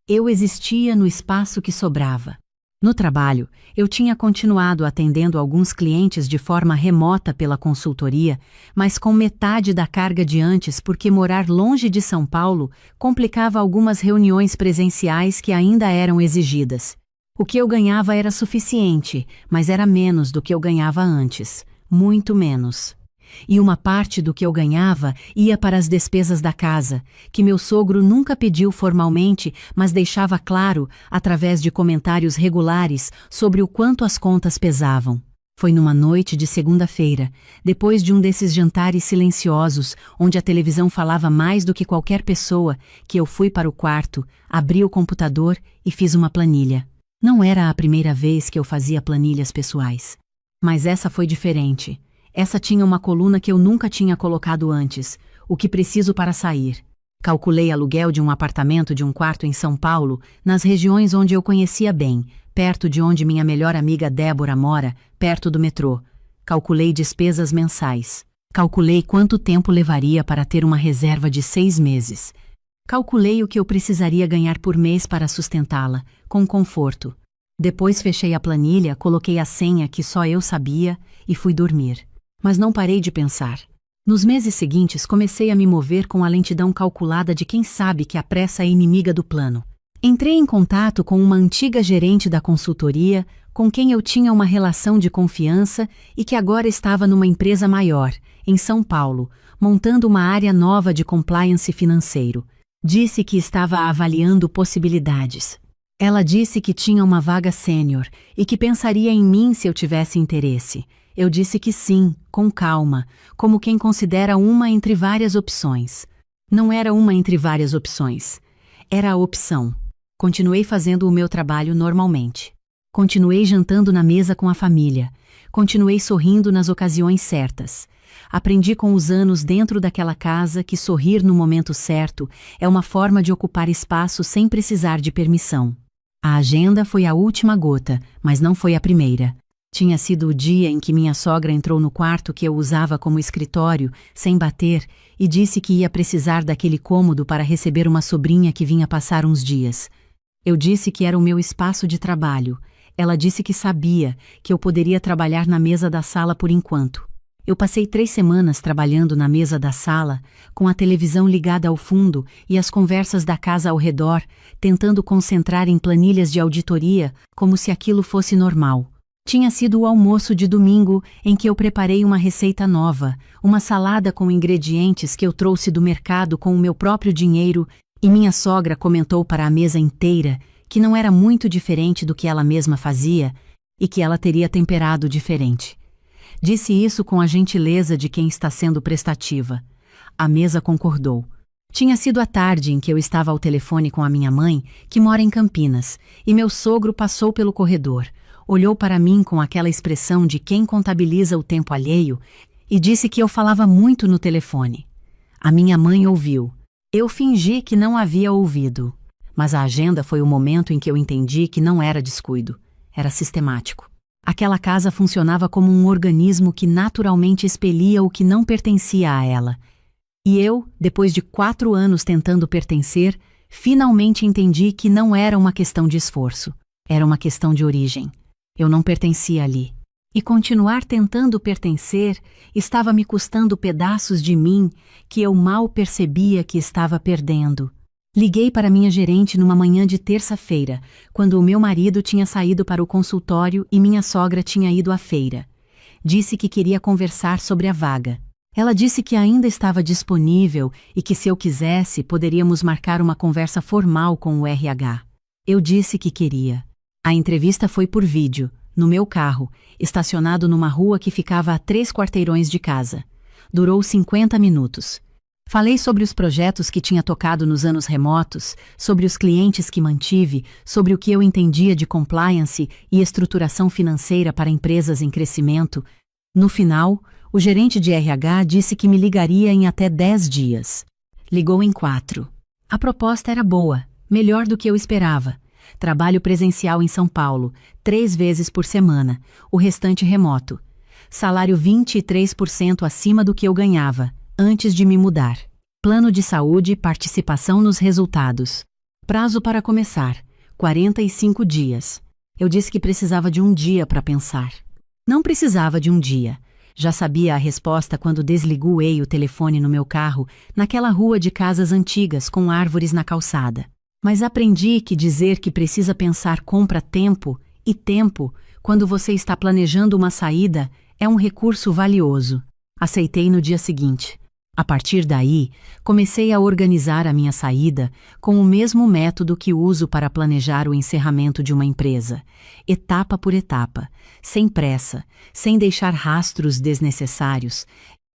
eu existia no espaço que sobrava. No trabalho, eu tinha continuado atendendo alguns clientes de forma remota pela consultoria, mas com metade da carga de antes porque morar longe de São Paulo complicava algumas reuniões presenciais que ainda eram exigidas. O que eu ganhava era suficiente, mas era menos do que eu ganhava antes, muito menos. E uma parte do que eu ganhava ia para as despesas da casa, que meu sogro nunca pediu formalmente, mas deixava claro, através de comentários regulares, sobre o quanto as contas pesavam. Foi numa noite de segunda-feira, depois de um desses jantares silenciosos, onde a televisão falava mais do que qualquer pessoa, que eu fui para o quarto, abri o computador e fiz uma planilha. Não era a primeira vez que eu fazia planilhas pessoais. Mas essa foi diferente. Essa tinha uma coluna que eu nunca tinha colocado antes, o que preciso para sair. Calculei aluguel de um apartamento de um quarto em São Paulo, nas regiões onde eu conhecia bem, perto de onde minha melhor amiga Débora mora, perto do metrô. Calculei despesas mensais. Calculei quanto tempo levaria para ter uma reserva de 6 meses. Calculei o que eu precisaria ganhar por mês para sustentá-la, com conforto. Depois fechei a planilha, coloquei a senha que só eu sabia e fui dormir. Mas não parei de pensar. Nos meses seguintes comecei a me mover com a lentidão calculada de quem sabe que a pressa é inimiga do plano. Entrei em contato com uma antiga gerente da consultoria, com quem eu tinha uma relação de confiança e que agora estava numa empresa maior, em São Paulo, montando uma área nova de compliance financeiro. Disse que estava avaliando possibilidades. Ela disse que tinha uma vaga sênior e que pensaria em mim se eu tivesse interesse. Eu disse que sim, com calma, como quem considera uma entre várias opções. Não era uma entre várias opções. Era a opção. Continuei fazendo o meu trabalho normalmente. Continuei jantando na mesa com a família. Continuei sorrindo nas ocasiões certas. Aprendi com os anos dentro daquela casa que sorrir no momento certo é uma forma de ocupar espaço sem precisar de permissão. A agenda foi a última gota, mas não foi a primeira. Tinha sido o dia em que minha sogra entrou no quarto que eu usava como escritório, sem bater, e disse que ia precisar daquele cômodo para receber uma sobrinha que vinha passar uns dias. Eu disse que era o meu espaço de trabalho. Ela disse que sabia que eu poderia trabalhar na mesa da sala por enquanto. Eu passei 3 semanas trabalhando na mesa da sala, com a televisão ligada ao fundo e as conversas da casa ao redor, tentando concentrar em planilhas de auditoria como se aquilo fosse normal. Tinha sido o almoço de domingo em que eu preparei uma receita nova, uma salada com ingredientes que eu trouxe do mercado com o meu próprio dinheiro, e minha sogra comentou para a mesa inteira que não era muito diferente do que ela mesma fazia e que ela teria temperado diferente. Disse isso com a gentileza de quem está sendo prestativa. A mesa concordou. Tinha sido a tarde em que eu estava ao telefone com a minha mãe, que mora em Campinas, e meu sogro passou pelo corredor, olhou para mim com aquela expressão de quem contabiliza o tempo alheio e disse que eu falava muito no telefone. A minha mãe ouviu. Eu fingi que não havia ouvido. Mas a agenda foi o momento em que eu entendi que não era descuido, era sistemático. Aquela casa funcionava como um organismo que naturalmente expelia o que não pertencia a ela. E eu, depois de 4 anos tentando pertencer, finalmente entendi que não era uma questão de esforço, era uma questão de origem. Eu não pertencia ali. E continuar tentando pertencer estava me custando pedaços de mim que eu mal percebia que estava perdendo. Liguei para minha gerente numa manhã de terça-feira, quando o meu marido tinha saído para o consultório e minha sogra tinha ido à feira. Disse que queria conversar sobre a vaga. Ela disse que ainda estava disponível e que se eu quisesse, poderíamos marcar uma conversa formal com o RH. Eu disse que queria. A entrevista foi por vídeo, no meu carro, estacionado numa rua que ficava a 3 quarteirões de casa. Durou 50 minutos. Falei sobre os projetos que tinha tocado nos anos remotos, sobre os clientes que mantive, sobre o que eu entendia de compliance e estruturação financeira para empresas em crescimento. No final, o gerente de RH disse que me ligaria em até 10 dias. Ligou em 4. A proposta era boa, melhor do que eu esperava. Trabalho presencial em São Paulo, 3 vezes por semana, o restante remoto. Salário 23% acima do que eu ganhava, antes de me mudar. Plano de saúde e participação nos resultados. Prazo para começar, 45 dias. Eu disse que precisava de um dia para pensar. Não precisava de um dia. Já sabia a resposta quando desliguei o telefone no meu carro, naquela rua de casas antigas com árvores na calçada. Mas aprendi que dizer que precisa pensar compra tempo, e tempo, quando você está planejando uma saída, é um recurso valioso. Aceitei no dia seguinte. A partir daí, comecei a organizar a minha saída com o mesmo método que uso para planejar o encerramento de uma empresa, etapa por etapa, sem pressa, sem deixar rastros desnecessários,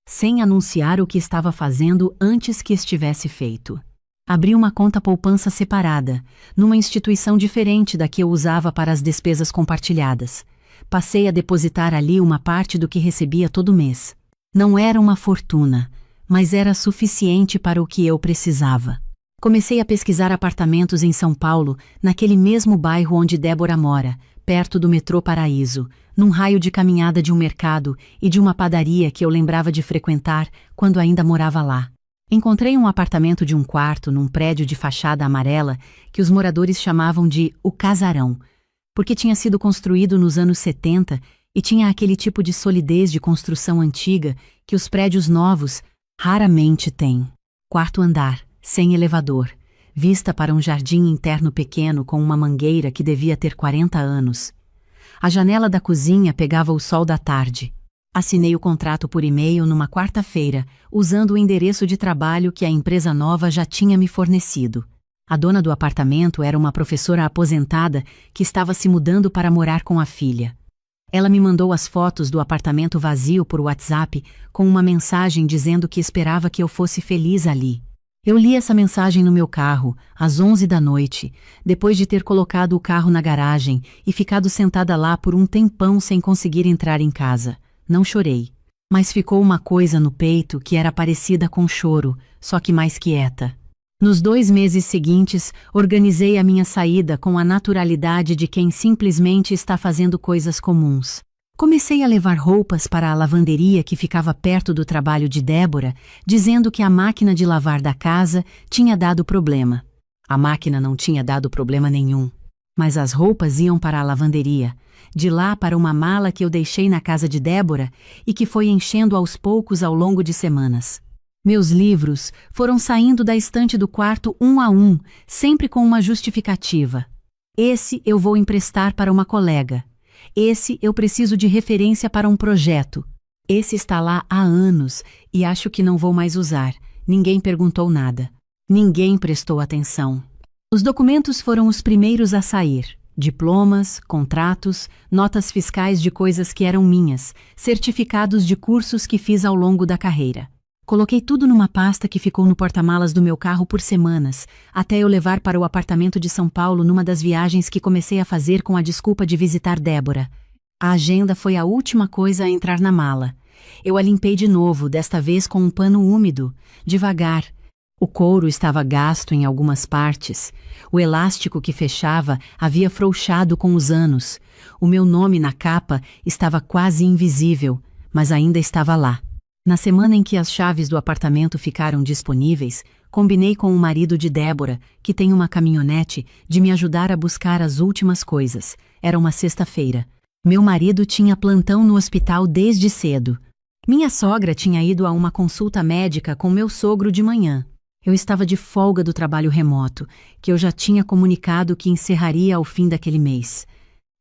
sem anunciar o que estava fazendo antes que estivesse feito. Abri uma conta poupança separada, numa instituição diferente da que eu usava para as despesas compartilhadas. Passei a depositar ali uma parte do que recebia todo mês. Não era uma fortuna, mas era suficiente para o que eu precisava. Comecei a pesquisar apartamentos em São Paulo, naquele mesmo bairro onde Débora mora, perto do metrô Paraíso, num raio de caminhada de um mercado e de uma padaria que eu lembrava de frequentar quando ainda morava lá. Encontrei um apartamento de um quarto num prédio de fachada amarela que os moradores chamavam de O Casarão, porque tinha sido construído nos anos 70 e tinha aquele tipo de solidez de construção antiga que os prédios novos raramente têm. Quarto andar, sem elevador, vista para um jardim interno pequeno com uma mangueira que devia ter 40 anos. A janela da cozinha pegava o sol da tarde. Assinei o contrato por e-mail numa quarta-feira, usando o endereço de trabalho que a empresa nova já tinha me fornecido. A dona do apartamento era uma professora aposentada que estava se mudando para morar com a filha. Ela me mandou as fotos do apartamento vazio por WhatsApp com uma mensagem dizendo que esperava que eu fosse feliz ali. Eu li essa mensagem no meu carro, às 11 da noite, depois de ter colocado o carro na garagem e ficado sentada lá por um tempão sem conseguir entrar em casa. Não chorei, mas ficou uma coisa no peito que era parecida com choro, só que mais quieta. Nos 2 meses seguintes, organizei a minha saída com a naturalidade de quem simplesmente está fazendo coisas comuns. Comecei a levar roupas para a lavanderia que ficava perto do trabalho de Débora, dizendo que a máquina de lavar da casa tinha dado problema. A máquina não tinha dado problema nenhum, mas as roupas iam para a lavanderia, de lá para uma mala que eu deixei na casa de Débora e que foi enchendo aos poucos ao longo de semanas. Meus livros foram saindo da estante do quarto um a um, sempre com uma justificativa. Esse eu vou emprestar para uma colega. Esse eu preciso de referência para um projeto. Esse está lá há anos e acho que não vou mais usar. Ninguém perguntou nada. Ninguém prestou atenção. Os documentos foram os primeiros a sair. Diplomas, contratos, notas fiscais de coisas que eram minhas, certificados de cursos que fiz ao longo da carreira. Coloquei tudo numa pasta que ficou no porta-malas do meu carro por semanas, até eu levar para o apartamento de São Paulo numa das viagens que comecei a fazer com a desculpa de visitar Débora. A agenda foi a última coisa a entrar na mala. Eu a limpei de novo, desta vez com um pano úmido, devagar. O couro estava gasto em algumas partes. O elástico que fechava havia frouxado com os anos. O meu nome na capa estava quase invisível, mas ainda estava lá. Na semana em que as chaves do apartamento ficaram disponíveis, combinei com o marido de Débora, que tem uma caminhonete, de me ajudar a buscar as últimas coisas. Era uma sexta-feira. Meu marido tinha plantão no hospital desde cedo. Minha sogra tinha ido a uma consulta médica com meu sogro de manhã. Eu estava de folga do trabalho remoto, que eu já tinha comunicado que encerraria ao fim daquele mês.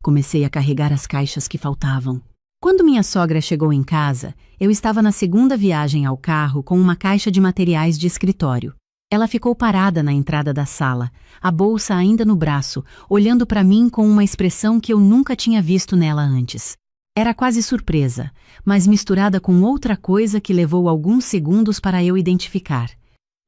Comecei a carregar as caixas que faltavam. Quando minha sogra chegou em casa, eu estava na segunda viagem ao carro com uma caixa de materiais de escritório. Ela ficou parada na entrada da sala, a bolsa ainda no braço, olhando para mim com uma expressão que eu nunca tinha visto nela antes. Era quase surpresa, mas misturada com outra coisa que levou alguns segundos para eu identificar.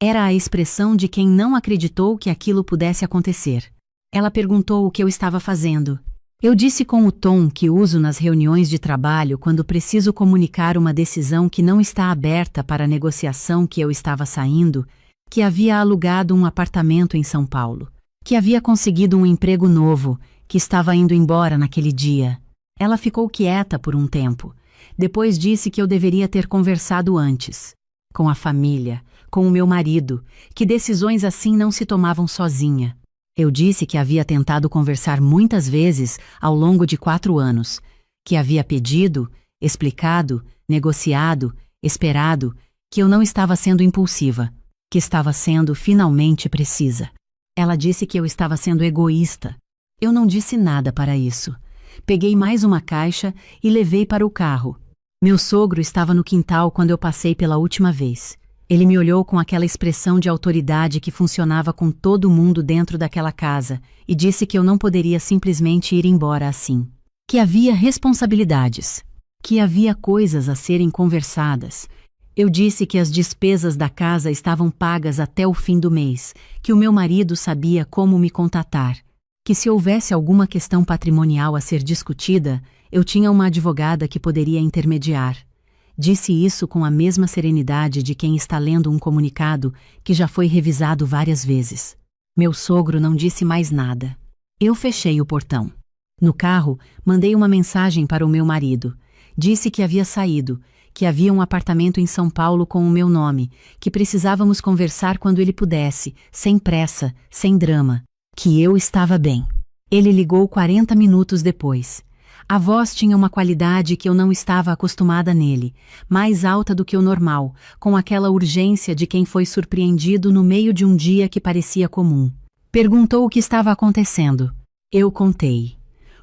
Era a expressão de quem não acreditou que aquilo pudesse acontecer. Ela perguntou o que eu estava fazendo. Eu disse com o tom que uso nas reuniões de trabalho quando preciso comunicar uma decisão que não está aberta para a negociação que eu estava saindo, que havia alugado um apartamento em São Paulo, que havia conseguido um emprego novo, que estava indo embora naquele dia. Ela ficou quieta por um tempo. Depois disse que eu deveria ter conversado antes, com a família, com o meu marido, que decisões assim não se tomavam sozinha. Eu disse que havia tentado conversar muitas vezes ao longo de 4 anos, que havia pedido, explicado, negociado, esperado, que eu não estava sendo impulsiva, que estava sendo finalmente precisa. Ela disse que eu estava sendo egoísta. Eu não disse nada para isso. Peguei mais uma caixa e levei para o carro. Meu sogro estava no quintal quando eu passei pela última vez. Ele me olhou com aquela expressão de autoridade que funcionava com todo mundo dentro daquela casa e disse que eu não poderia simplesmente ir embora assim. Que havia responsabilidades. Que havia coisas a serem conversadas. Eu disse que as despesas da casa estavam pagas até o fim do mês, que o meu marido sabia como me contatar, que se houvesse alguma questão patrimonial a ser discutida, eu tinha uma advogada que poderia intermediar. Disse isso com a mesma serenidade de quem está lendo um comunicado que já foi revisado várias vezes. Meu sogro não disse mais nada. Eu fechei o portão. No carro, mandei uma mensagem para o meu marido. Disse que havia saído, que havia um apartamento em São Paulo com o meu nome, que precisávamos conversar quando ele pudesse, sem pressa, sem drama, que eu estava bem. Ele ligou 40 minutos depois. A voz tinha uma qualidade que eu não estava acostumada nele, mais alta do que o normal, com aquela urgência de quem foi surpreendido no meio de um dia que parecia comum. Perguntou o que estava acontecendo. Eu contei.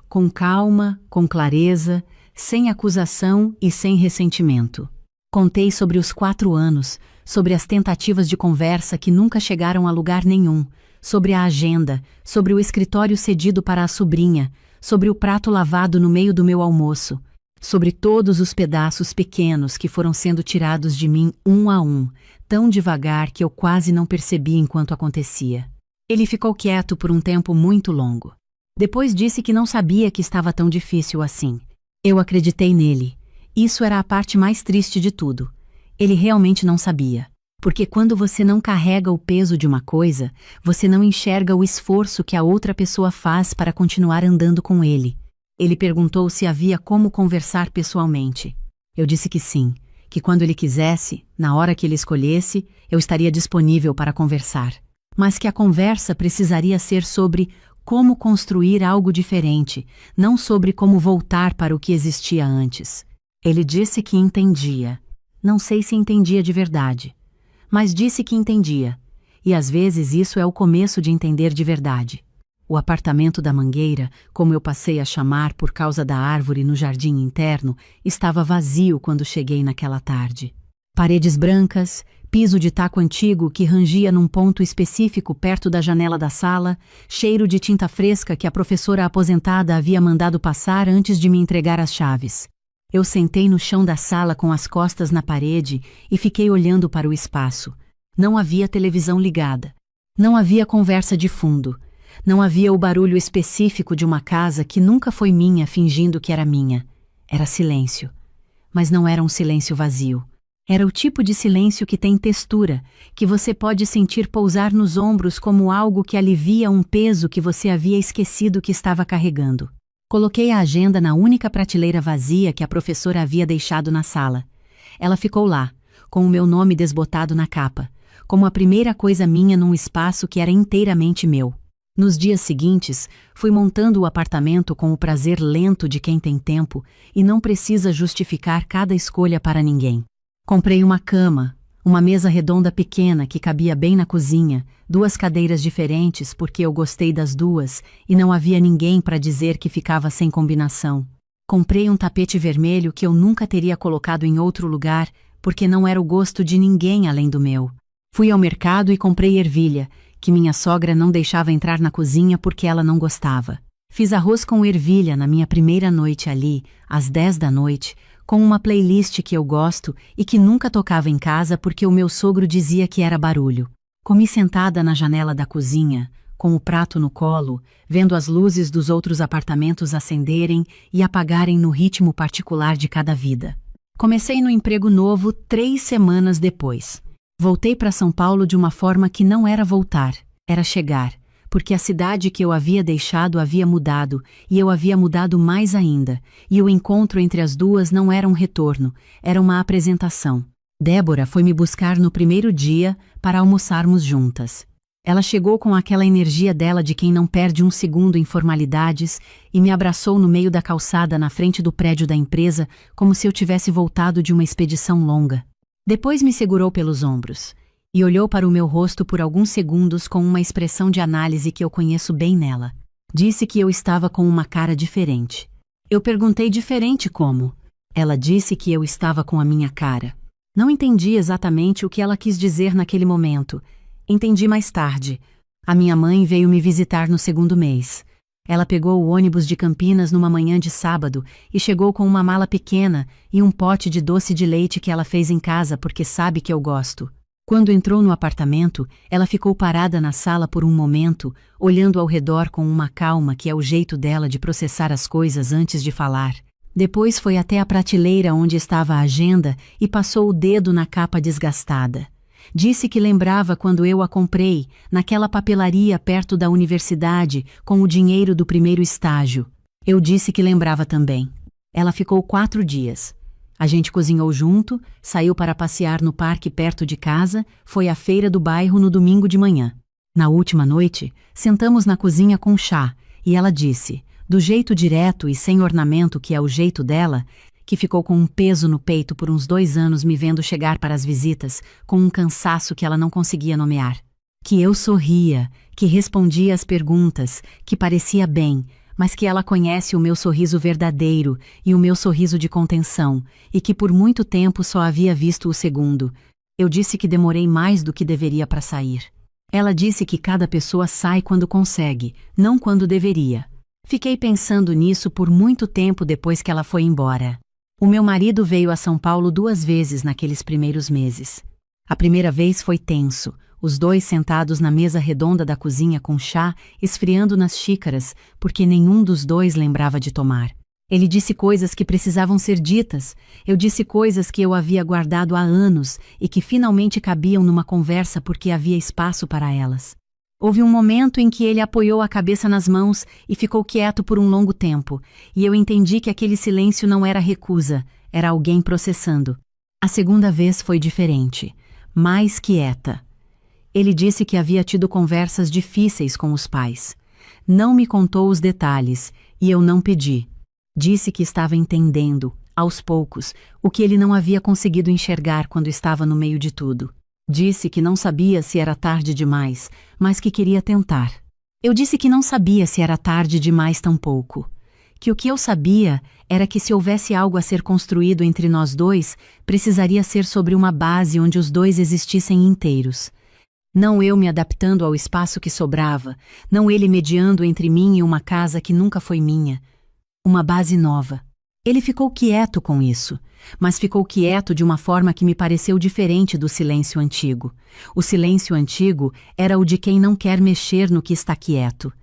Com calma, com clareza, sem acusação e sem ressentimento. Contei sobre os 4 anos, sobre as tentativas de conversa que nunca chegaram a lugar nenhum, sobre a agenda, sobre o escritório cedido para a sobrinha, sobre o prato lavado no meio do meu almoço, sobre todos os pedaços pequenos que foram sendo tirados de mim um a um, tão devagar que eu quase não percebi enquanto acontecia. Ele ficou quieto por um tempo muito longo. Depois disse que não sabia que estava tão difícil assim. Eu acreditei nele. Isso era a parte mais triste de tudo. Ele realmente não sabia. Porque quando você não carrega o peso de uma coisa, você não enxerga o esforço que a outra pessoa faz para continuar andando com ele. Ele perguntou se havia como conversar pessoalmente. Eu disse que sim, que quando ele quisesse, na hora que ele escolhesse, eu estaria disponível para conversar. Mas que a conversa precisaria ser sobre como construir algo diferente, não sobre como voltar para o que existia antes. Ele disse que entendia. Não sei se entendia de verdade, mas disse que entendia. E às vezes isso é o começo de entender de verdade. O apartamento da Mangueira, como eu passei a chamar por causa da árvore no jardim interno, estava vazio quando cheguei naquela tarde. Paredes brancas, piso de taco antigo que rangia num ponto específico perto da janela da sala, cheiro de tinta fresca que a professora aposentada havia mandado passar antes de me entregar as chaves. Eu sentei no chão da sala com as costas na parede e fiquei olhando para o espaço. Não havia televisão ligada. Não havia conversa de fundo. Não havia o barulho específico de uma casa que nunca foi minha fingindo que era minha. Era silêncio. Mas não era um silêncio vazio. Era o tipo de silêncio que tem textura, que você pode sentir pousar nos ombros como algo que alivia um peso que você havia esquecido que estava carregando. Coloquei a agenda na única prateleira vazia que a professora havia deixado na sala. Ela ficou lá, com o meu nome desbotado na capa, como a primeira coisa minha num espaço que era inteiramente meu. Nos dias seguintes, fui montando o apartamento com o prazer lento de quem tem tempo e não precisa justificar cada escolha para ninguém. Comprei uma cama, uma mesa redonda pequena que cabia bem na cozinha, 2 cadeiras diferentes porque eu gostei das 2 e não havia ninguém para dizer que ficava sem combinação. Comprei um tapete vermelho que eu nunca teria colocado em outro lugar porque não era o gosto de ninguém além do meu. Fui ao mercado e comprei ervilha, que minha sogra não deixava entrar na cozinha porque ela não gostava. Fiz arroz com ervilha na minha primeira noite ali, às 10 da noite, com uma playlist que eu gosto e que nunca tocava em casa porque o meu sogro dizia que era barulho. Comi sentada na janela da cozinha, com o prato no colo, vendo as luzes dos outros apartamentos acenderem e apagarem no ritmo particular de cada vida. Comecei no emprego novo 3 semanas depois. Voltei para São Paulo de uma forma que não era voltar, era chegar, porque a cidade que eu havia deixado havia mudado, e eu havia mudado mais ainda, e o encontro entre as duas não era um retorno, era uma apresentação. Débora foi me buscar no primeiro dia para almoçarmos juntas. Ela chegou com aquela energia dela de quem não perde um segundo em formalidades e me abraçou no meio da calçada na frente do prédio da empresa, como se eu tivesse voltado de uma expedição longa. Depois me segurou pelos ombros e olhou para o meu rosto por alguns segundos com uma expressão de análise que eu conheço bem nela. Disse que eu estava com uma cara diferente. Eu perguntei diferente como. Ela disse que eu estava com a minha cara. Não entendi exatamente o que ela quis dizer naquele momento. Entendi mais tarde. A minha mãe veio me visitar no 2º mês. Ela pegou o ônibus de Campinas numa manhã de sábado e chegou com uma mala pequena e um pote de doce de leite que ela fez em casa porque sabe que eu gosto. Quando entrou no apartamento, ela ficou parada na sala por um momento, olhando ao redor com uma calma que é o jeito dela de processar as coisas antes de falar. Depois foi até a prateleira onde estava a agenda e passou o dedo na capa desgastada. Disse que lembrava quando eu a comprei, naquela papelaria perto da universidade, com o dinheiro do primeiro estágio. Eu disse que lembrava também. Ela ficou 4 dias. A gente cozinhou junto, saiu para passear no parque perto de casa, foi à feira do bairro no domingo de manhã. Na última noite, sentamos na cozinha com chá, e ela disse, do jeito direto e sem ornamento que é o jeito dela, que ficou com um peso no peito por uns 2 anos me vendo chegar para as visitas, com um cansaço que ela não conseguia nomear. Que eu sorria, que respondia às perguntas, que parecia bem, mas que ela conhece o meu sorriso verdadeiro e o meu sorriso de contenção, e que por muito tempo só havia visto o segundo. Eu disse que demorei mais do que deveria para sair. Ela disse que cada pessoa sai quando consegue, não quando deveria. Fiquei pensando nisso por muito tempo depois que ela foi embora. O meu marido veio a São Paulo 2 vezes naqueles primeiros meses. A primeira vez foi tenso, os dois sentados na mesa redonda da cozinha com chá, esfriando nas xícaras, porque nenhum dos dois lembrava de tomar. Ele disse coisas que precisavam ser ditas, eu disse coisas que eu havia guardado há anos e que finalmente cabiam numa conversa porque havia espaço para elas. Houve um momento em que ele apoiou a cabeça nas mãos e ficou quieto por um longo tempo, e eu entendi que aquele silêncio não era recusa, era alguém processando. A segunda vez foi diferente, mais quieta. Ele disse que havia tido conversas difíceis com os pais. Não me contou os detalhes, e eu não pedi. Disse que estava entendendo, aos poucos, o que ele não havia conseguido enxergar quando estava no meio de tudo. Disse que não sabia se era tarde demais, mas que queria tentar. Eu disse que não sabia se era tarde demais tampouco. Que o que eu sabia era que se houvesse algo a ser construído entre nós dois, precisaria ser sobre uma base onde os dois existissem inteiros. Não eu me adaptando ao espaço que sobrava, não ele mediando entre mim e uma casa que nunca foi minha. Uma base nova. Ele ficou quieto com isso, mas ficou quieto de uma forma que me pareceu diferente do silêncio antigo. O silêncio antigo era o de quem não quer mexer no que está quieto.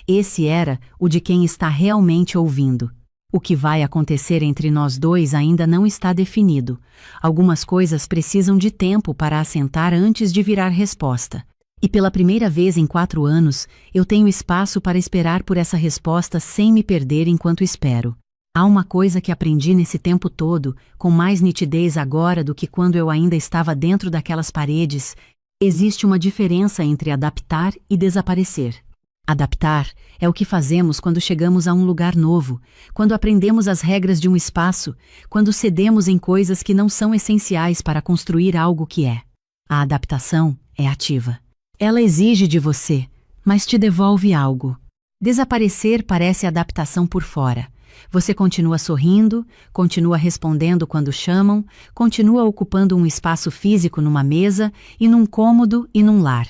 Esse era o de quem está realmente ouvindo. O que vai acontecer entre nós dois ainda não está definido. Algumas coisas precisam de tempo para assentar antes de virar resposta. E pela primeira vez em 4 anos, eu tenho espaço para esperar por essa resposta sem me perder enquanto espero. Há uma coisa que aprendi nesse tempo todo, com mais nitidez agora do que quando eu ainda estava dentro daquelas paredes. Existe uma diferença entre adaptar e desaparecer. Adaptar é o que fazemos quando chegamos a um lugar novo, quando aprendemos as regras de um espaço, quando cedemos em coisas que não são essenciais para construir algo que é. A adaptação é ativa. Ela exige de você, mas te devolve algo. Desaparecer parece adaptação por fora. Você continua sorrindo, continua respondendo quando chamam, continua ocupando um espaço físico numa mesa e num cômodo e num lar.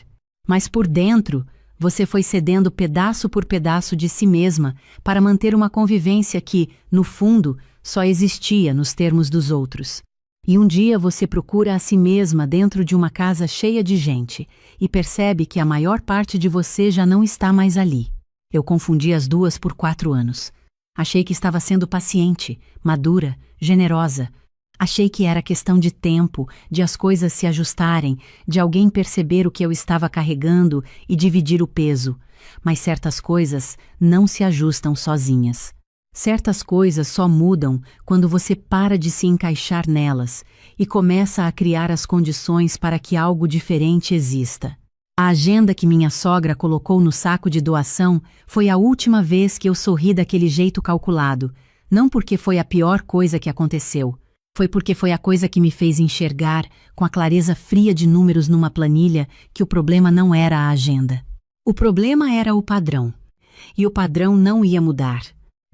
Mas por dentro, você foi cedendo pedaço por pedaço de si mesma para manter uma convivência que, no fundo, só existia nos termos dos outros. E um dia você procura a si mesma dentro de uma casa cheia de gente e percebe que a maior parte de você já não está mais ali. Eu confundi as duas por 4 anos. Achei que estava sendo paciente, madura, generosa. Achei que era questão de tempo, de as coisas se ajustarem, de alguém perceber o que eu estava carregando e dividir o peso. Mas certas coisas não se ajustam sozinhas. Certas coisas só mudam quando você para de se encaixar nelas e começa a criar as condições para que algo diferente exista. A agenda que minha sogra colocou no saco de doação foi a última vez que eu sorri daquele jeito calculado, não porque foi a pior coisa que aconteceu, foi porque foi a coisa que me fez enxergar, com a clareza fria de números numa planilha, que o problema não era a agenda. O problema era o padrão. E o padrão não ia mudar.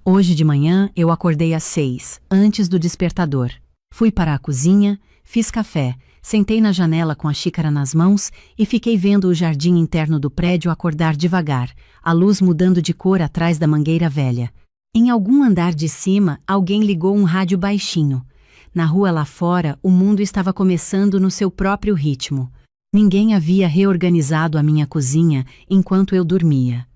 Hoje de manhã eu acordei às 6, antes do despertador. Fui para a cozinha, fiz café, sentei na janela com a xícara nas mãos e fiquei vendo o jardim interno do prédio acordar devagar, a luz mudando de cor atrás da mangueira velha. Em algum andar de cima, alguém ligou um rádio baixinho. Na rua lá fora, o mundo estava começando no seu próprio ritmo. Ninguém havia reorganizado a minha cozinha enquanto eu dormia.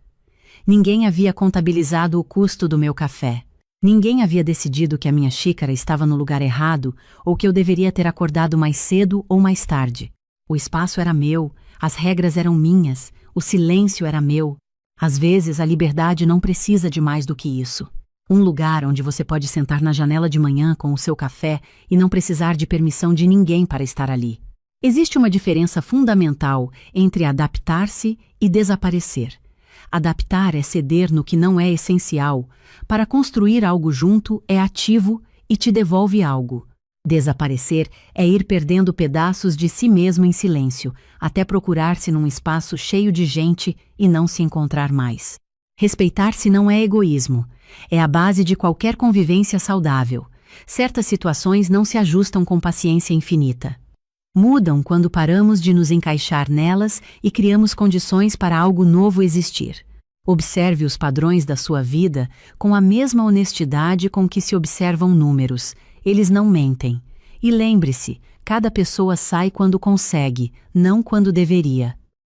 Ninguém havia contabilizado o custo do meu café. Ninguém havia decidido que a minha xícara estava no lugar errado ou que eu deveria ter acordado mais cedo ou mais tarde. O espaço era meu, as regras eram minhas, o silêncio era meu. Às vezes, a liberdade não precisa de mais do que isso. Um lugar onde você pode sentar na janela de manhã com o seu café e não precisar de permissão de ninguém para estar ali. Existe uma diferença fundamental entre adaptar-se e desaparecer. Adaptar é ceder no que não é essencial. Para construir algo junto é ativo e te devolve algo. Desaparecer é ir perdendo pedaços de si mesmo em silêncio, até procurar-se num espaço cheio de gente e não se encontrar mais. Respeitar-se não é egoísmo. É a base de qualquer convivência saudável. Certas situações não se ajustam com paciência infinita. Mudam quando paramos de nos encaixar nelas e criamos condições para algo novo existir. Observe os padrões da sua vida com a mesma honestidade com que se observam números. Eles não mentem. E lembre-se, cada pessoa sai quando consegue, não quando deveria.